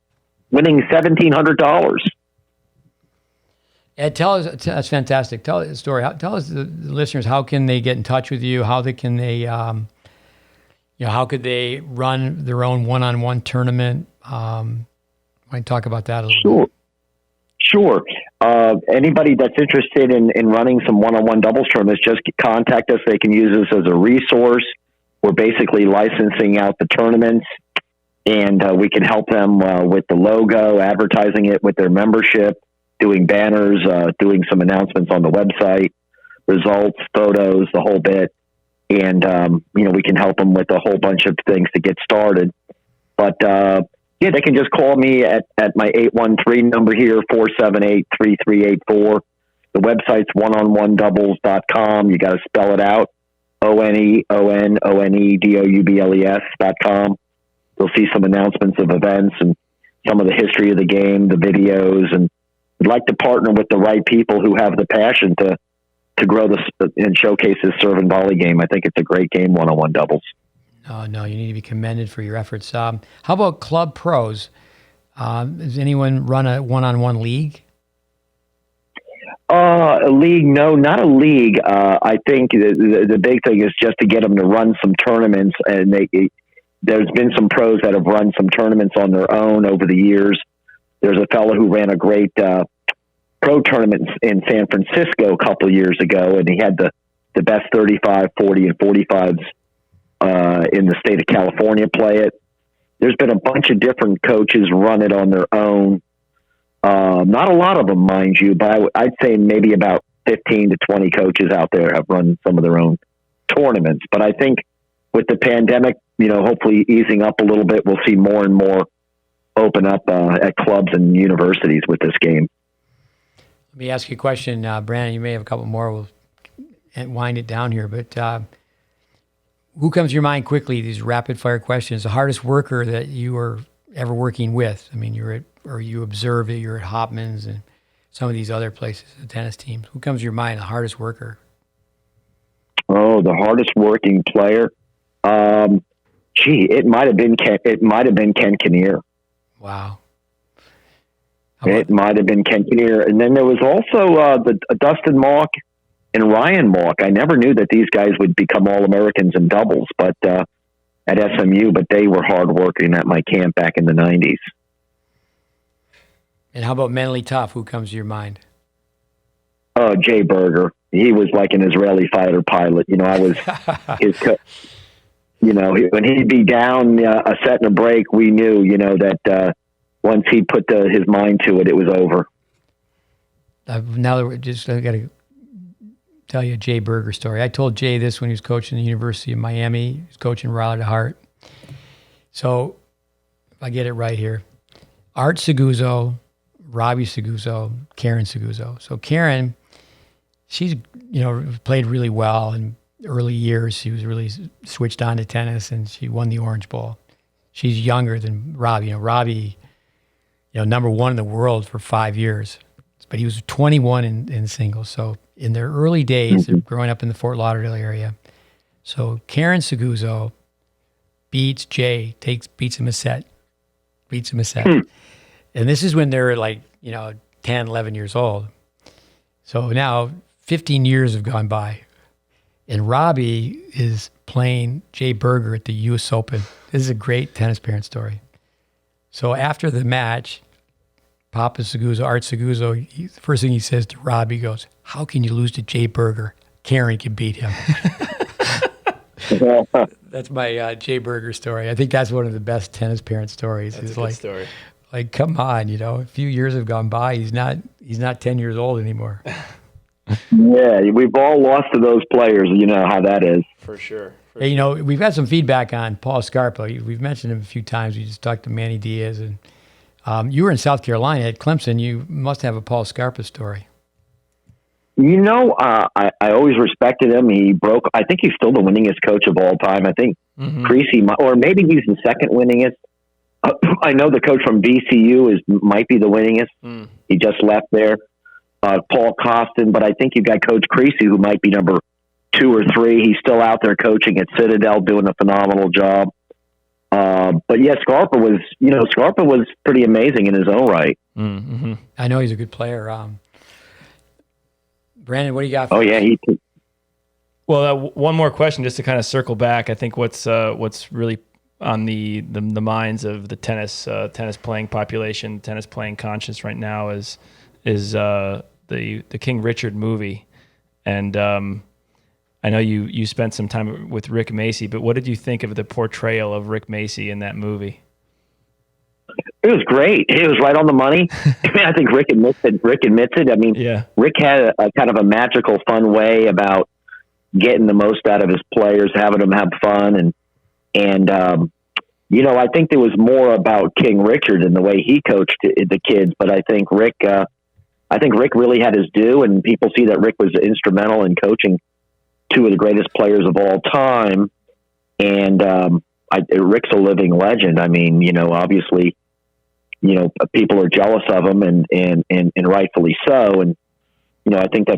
winning $1,700. Ed, tell us, that's fantastic. Tell us the story. Tell us, the listeners, how can they get in touch with you? How could they run their own one-on-one tournament? Might talk about that a little bit. Sure. Anybody that's interested in running some one-on-one doubles tournaments, just contact us. They can use us as a resource. We're basically licensing out the tournaments, and we can help them with the logo, advertising it with their membership, doing banners, doing some announcements on the website, results, photos, the whole bit. And, we can help them with a whole bunch of things to get started. But, they can just call me at my 813 number here, 478-3384. The website's oneononedoubles.com. You got to spell it out. ONEONONEDOUBLES.com. You'll see some announcements of events and some of the history of the game, the videos, and we'd like to partner with the right people who have the passion to grow this and showcase this serve and volley game. I think it's a great game, one-on-one doubles. No, you need to be commended for your efforts. How about club pros? Does anyone run a one-on-one league? A league? No, not a league. I think the big thing is just to get them to run some tournaments, and there's been some pros that have run some tournaments on their own over the years. There's a fellow who ran a great pro tournament in San Francisco a couple of years ago, and he had the best 35, 40, and 45s in the state of California play it. There's been a bunch of different coaches run it on their own. Not a lot of them, mind you, but I'd say maybe about 15 to 20 coaches out there have run some of their own tournaments. But I think with the pandemic, hopefully easing up a little bit, we'll see more and more open up at clubs and universities with this game. Let me ask you a question, Brandon. You may have a couple more. We'll wind it down here, but who comes to your mind quickly? These rapid fire questions. The hardest worker that you were ever working with? I mean, you observed it. You're at Hopman's and some of these other places, the tennis teams. Who comes to your mind? The hardest worker? Oh, the hardest working player. It might have been Ken Kinnear. Wow. It might have been Ken Kinnear. And then there was also Dustin Mauck and Ryan Mauck. I never knew that these guys would become All-Americans in doubles, but at SMU, but they were hard working at my camp back in the 90s. And how about mentally tough? Who comes to your mind? Oh, Jay Berger. He was like an Israeli fighter pilot. I was his when he'd be down a set and a break, we knew, that once he put his mind to it, it was over. Now that I got to tell you a Jay Berger story. I told Jay this when he was coaching the University of Miami. He was coaching Riley DeHart. So, if I get it right here, Art Seguso, Robbie Seguso, Karen Seguso. So Karen, she's played really well and early years, she was really switched on to tennis, and she won the Orange Bowl. She's younger than Robbie. Robbie, number one in the world for 5 years, but he was 21 in singles. So in their early days, they're growing up in the Fort Lauderdale area. So Karen Seguzo beats Jay, beats him a set. And this is when they're like, 10, 11 years old. So now 15 years have gone by, and Robbie is playing Jay Berger at the U.S. Open. This is a great tennis parent story. So after the match, Papa Seguzo, Art Seguzo, the first thing he says to Robbie, he goes, "How can you lose to Jay Berger? Karen can beat him." That's my Jay Berger story. I think that's one of the best tennis parent stories. That's a good story. Like, come on, a few years have gone by. He's not 10 years old anymore. Yeah, we've all lost to those players. You know how that is. For sure. Hey, we've had some feedback on Paul Scarpa. We've mentioned him a few times. We just talked to Manny Diaz, and you were in South Carolina at Clemson. You must have a Paul Scarpa story. I always respected him. He broke. I think he's still the winningest coach of all time. I think Creasy, or maybe he's the second winningest. I know the coach from VCU might be the winningest. He just left there. Paul Costin, but I think you got Coach Creasy, who might be number 2 or 3. He's still out there coaching at Citadel, doing a phenomenal job. But yeah, Scarpa was pretty amazing in his own right. Mm-hmm. I know he's a good player. Brandon, what do you got? Oh yeah, he. Well, one more question, just to kind of circle back. I think what's really on the minds of the tennis playing population, tennis playing conscience right now is the King Richard movie, and I know you spent some time with Rick Macci, but what did you think of the portrayal of Rick Macci in that movie? It was great. It was right on the money. I think Rick admits it. I mean, yeah. Rick had a kind of a magical, fun way about getting the most out of his players, having them have fun, and I think there was more about King Richard and the way he coached the kids. But I think Rick really had his due, and people see that Rick was instrumental in coaching 2 of the greatest players of all time. And Rick's a living legend. I mean, obviously, people are jealous of him, and rightfully so. And I think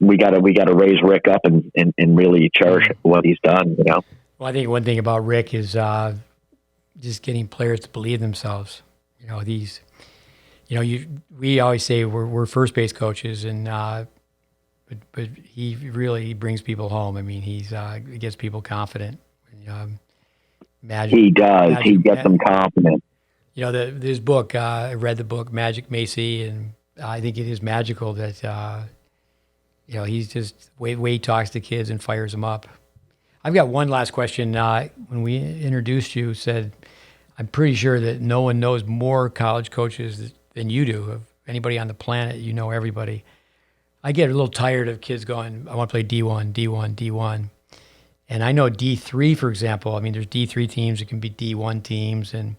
we got to raise Rick up and really cherish what he's done. Well, I think one thing about Rick is just getting players to believe themselves. We always say we're first base coaches, and but he really brings people home. I mean, he gets people confident. He does. He gets them confident. This book, I read the book Magic Macci, and I think it is magical that he's just way he talks to kids and fires them up. I've got one last question. When we introduced you, said I'm pretty sure that no one knows more college coaches than you do. Of anybody on the planet, everybody. I get a little tired of kids going, I want to play D1, D1, D1. And I know D3, for example. I mean, there's D3 teams, it can be D1 teams. And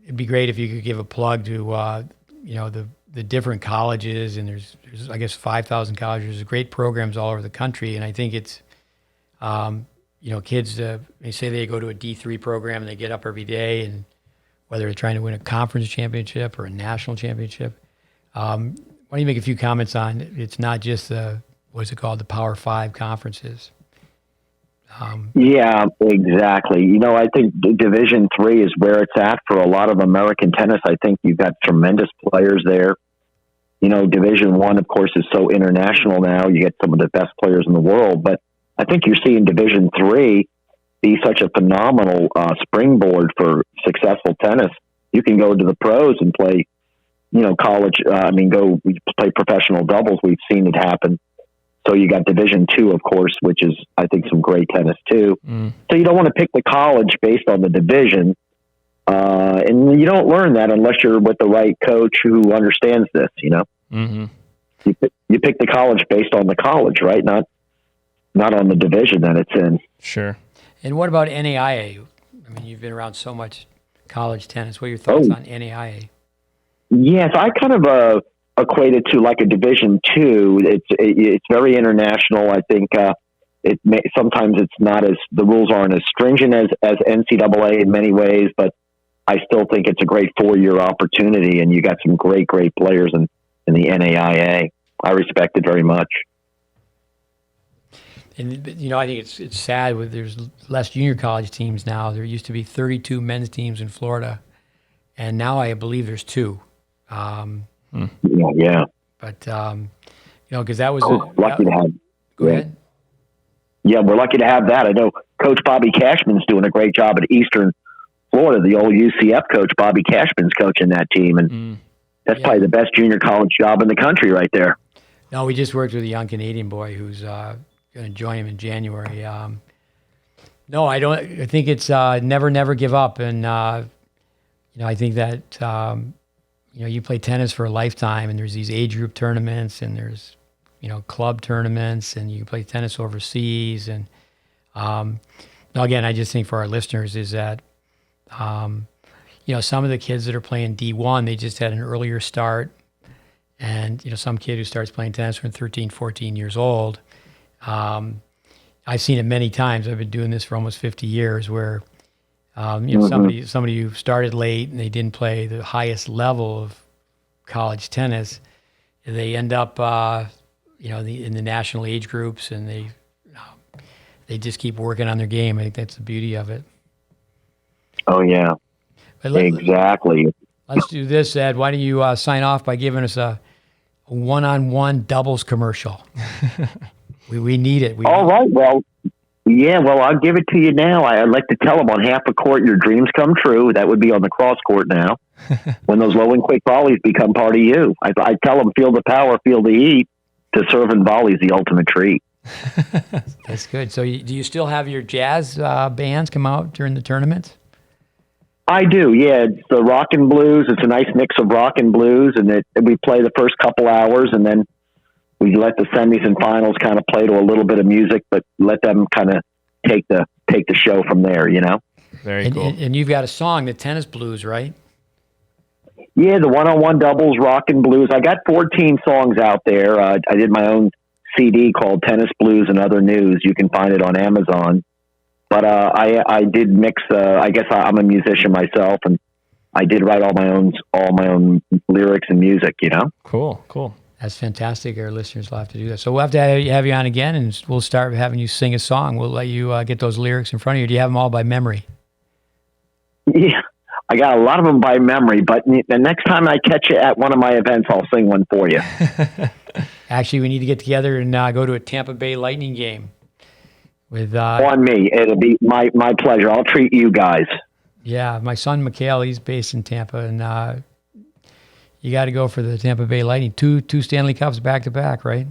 it'd be great if you could give a plug to, the different colleges. And there's I guess, 5,000 colleges. There's great programs all over the country. And I think it's, kids, they say they go to a D3 program and they get up every day, and whether they're trying to win a conference championship or a national championship. Why don't you make a few comments on it's not just the Power 5 conferences? Yeah, exactly. I think Division III is where it's at for a lot of American tennis. I think you've got tremendous players there. Division I, of course, is so international now. You get some of the best players in the world. But I think you're seeing Division III be such a phenomenal springboard for successful tennis. You can go to the pros and play college, go play professional doubles. We've seen it happen. So you got Division II, of course, which is, I think, some great tennis too. So you don't want to pick the college based on the division. And you don't learn that unless you're with the right coach who understands this, You pick the college based on the college, right? Not on the division that it's in. Sure. And what about NAIA? I mean, you've been around so much college tennis. What are your thoughts on NAIA? Yes, I kind of equated to like a Division II. It's very international. I think sometimes it's not as the rules aren't as stringent as NCAA in many ways, but I still think it's a great 4-year opportunity, and you got some great players in the NAIA. I respect it very much. And I think it's sad with there's less junior college teams now. There used to be 32 men's teams in Florida, and now I believe there's 2. Yeah. But because that was lucky to have. Go ahead. Yeah, we're lucky to have that. I know Coach Bobby Cashman's doing a great job at Eastern Florida. The old UCF coach, Bobby Cashman's coaching that team, and that's probably the best junior college job in the country right there. No, we just worked with a young Canadian boy who's going to join him in January. No, I don't. I think it's never give up, and I think that you play tennis for a lifetime, and there's these age group tournaments, and there's club tournaments, and you can play tennis overseas. And again, I just think for our listeners is that some of the kids that are playing D1, they just had an earlier start, and some kid who starts playing tennis when 13, 14 years old. I've seen it many times. I've been doing this for almost 50 years, where somebody who started late and they didn't play the highest level of college tennis, they end up in the national age groups, and they just keep working on their game. I think that's the beauty of it. Oh yeah, exactly. Let's do this, Ed. Why don't you sign off by giving us a one-on-one doubles commercial? We need it. All right. Well, I'll give it to you now. I'd like to tell them on half a court, your dreams come true. That would be on the cross court now. When those low and quick volleys become part of you, I tell them, feel the power, feel the heat. To serve in volleys, the ultimate treat. That's good. So, do you still have your jazz bands come out during the tournaments? I do. Yeah, it's the rock and blues. It's a nice mix of rock and blues, and we play the first couple hours, and then we let the semis and finals kind of play to a little bit of music, but let them kind of take the show from there. Very cool. And you've got a song, the Tennis Blues, right? Yeah, the one-on-one doubles, rock and blues. I got 14 songs out there. I did my own CD called Tennis Blues and Other News. You can find it on Amazon. But I did mix. I guess I'm a musician myself, and I did write all my own lyrics and music. Cool. That's fantastic. Our listeners will have to do that. So we'll have to have you on again, and we'll start having you sing a song. We'll let you get those lyrics in front of you. Do you have them all by memory? Yeah. I got a lot of them by memory, but the next time I catch you at one of my events, I'll sing one for you. Actually, we need to get together and go to a Tampa Bay Lightning game. On me. It'll be my pleasure. I'll treat you guys. Yeah, my son, Mikhail, he's based in Tampa, and you got to go for the Tampa Bay Lightning. Two Stanley Cups back-to-back, right?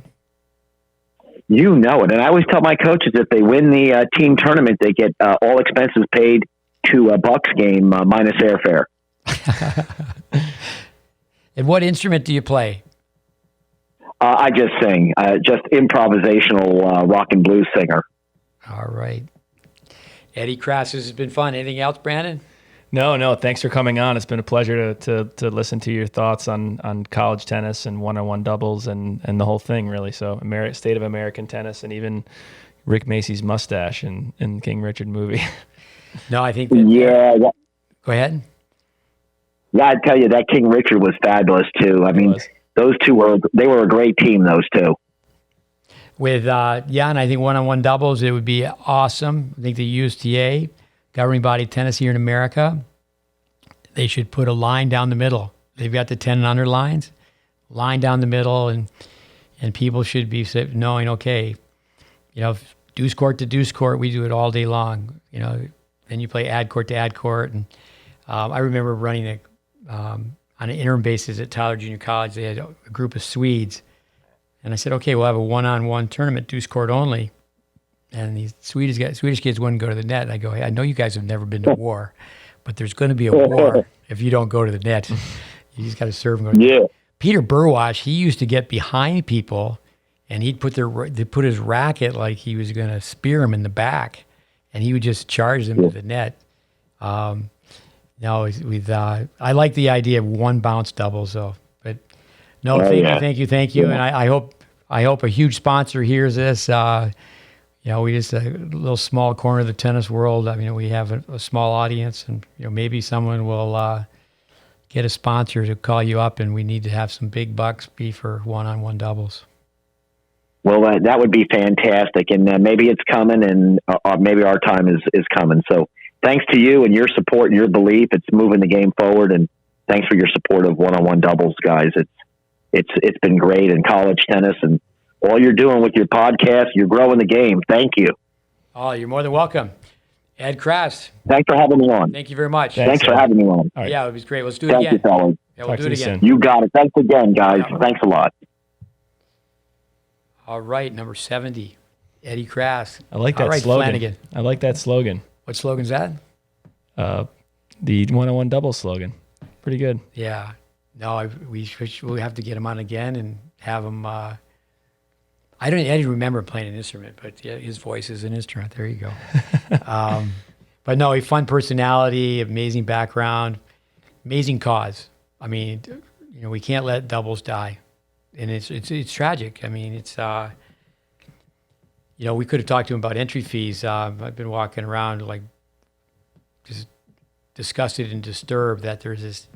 You know it. And I always tell my coaches if they win the team tournament, they get all expenses paid to a Bucks game minus airfare. And what instrument do you play? I just sing, just improvisational rock and blues singer. All right. Eddie Krass, this has been fun. Anything else, Brandon? No. Thanks for coming on. It's been a pleasure to listen to your thoughts on college tennis and one-on-one doubles and the whole thing, really. So, state of American tennis, and even Rick Macy's mustache in King Richard movie. No, I think that... Yeah. Go ahead. Yeah, I tell you, that King Richard was fabulous, too. I mean, those two were a great team, those two. With, and I think one-on-one doubles, it would be awesome. I think the USTA, governing body of tennis here in America, they should put a line down the middle. They've got the 10 and under lines, line down the middle, and people should be knowing, okay, deuce court to deuce court, we do it all day long. Then you play ad court to ad court. And I remember running on an interim basis at Tyler Junior College. They had a group of Swedes. And I said, okay, we'll have a one-on-one tournament, deuce court only. And these Swedish kids wouldn't go to the net. And I go, hey, I know you guys have never been to war, but there's going to be a war if you don't go to the net. You just got to serve them. Yeah. Peter Burwash, he used to get behind people, and he'd put his racket like he was going to spear him in the back, and he would just charge them to the net. I like the idea of one bounce doubles, though. But No, Oh, thank yeah. you, thank you, thank you. Yeah. And I hope a huge sponsor hears this. We just a little small corner of the tennis world. I mean, we have a small audience, and maybe someone will get a sponsor to call you up, and we need to have some big bucks be for one-on-one doubles. Well, that would be fantastic, and maybe it's coming, and maybe our time is coming. So, thanks to you and your support and your belief. It's moving the game forward, and thanks for your support of one-on-one doubles, guys. It's been great in college tennis, and all you're doing with your podcast, you're growing the game. Thank you. Oh, you're more than welcome. Ed Krass, Thanks for having me on. thank you very much. Thanks for having me on. All right. Yeah, it was great. Let's do it Thank again. you, fellas. Yeah, we'll Talk do to it you again. soon. You got it. Thanks again, guys. Yeah. Thanks a lot. All right, number 70, Eddie Krass. I like that All right, slogan. Flanagan. I like that slogan. What slogan's that? The one-on-one double slogan. Pretty good. Yeah. No, we'll have to get him on again and have him. I didn't remember playing an instrument, but yeah, his voice is an instrument. There you go. But no, a fun personality, amazing background, amazing cause. I mean, we can't let doubles die, and it's tragic. I mean, it's we could have talked to him about entry fees. I've been walking around like just disgusted and disturbed that there's this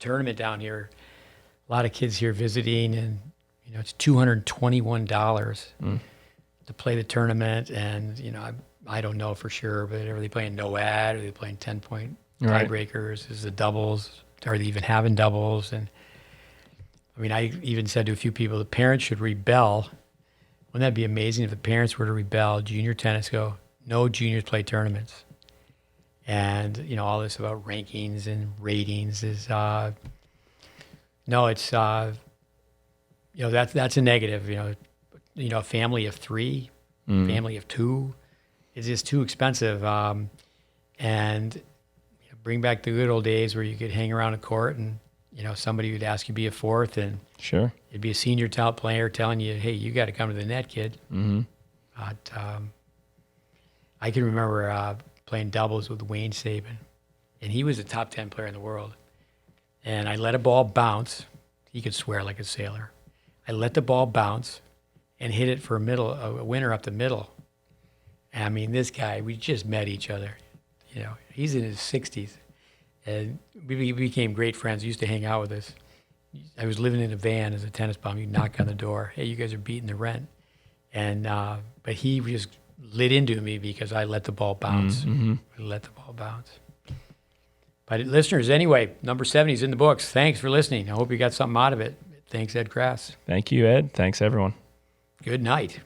tournament down here. A lot of kids here visiting, and it's $221 to play the tournament. And I don't know for sure, but are they playing no ad? Are they playing 10-point Right. tiebreakers? Is it doubles? Are they even having doubles? And I mean, I even said to a few people, the parents should rebel. Wouldn't that be amazing if the parents were to rebel? Junior tennis go, no juniors play tournaments. And all this about rankings and ratings is it's that's a negative. A family of 3, family of 2 is just too expensive. And bring back the good old days where you could hang around a court and somebody would ask you to be a fourth, and Sure. it'd be a senior talent player telling you, hey, you got to come to the net, kid. Mm-hmm. But I can remember playing doubles with Wayne Sabin, and he was a top 10 player in the world. And I let a ball bounce. He could swear like a sailor. I let the ball bounce and hit it for a winner up the middle. And I mean, this guy, we just met each other. He's in his 60s, and we became great friends. He used to hang out with us. I was living in a van as a tennis bum. You knock on the door, hey, you guys are beating the rent. And but he just lit into me because I let the ball bounce. Mm-hmm. I let the ball bounce. But listeners, anyway, number 70 is in the books. Thanks for listening. I hope you got something out of it. Thanks, Ed Krass. Thank you, Ed. Thanks, everyone. Good night.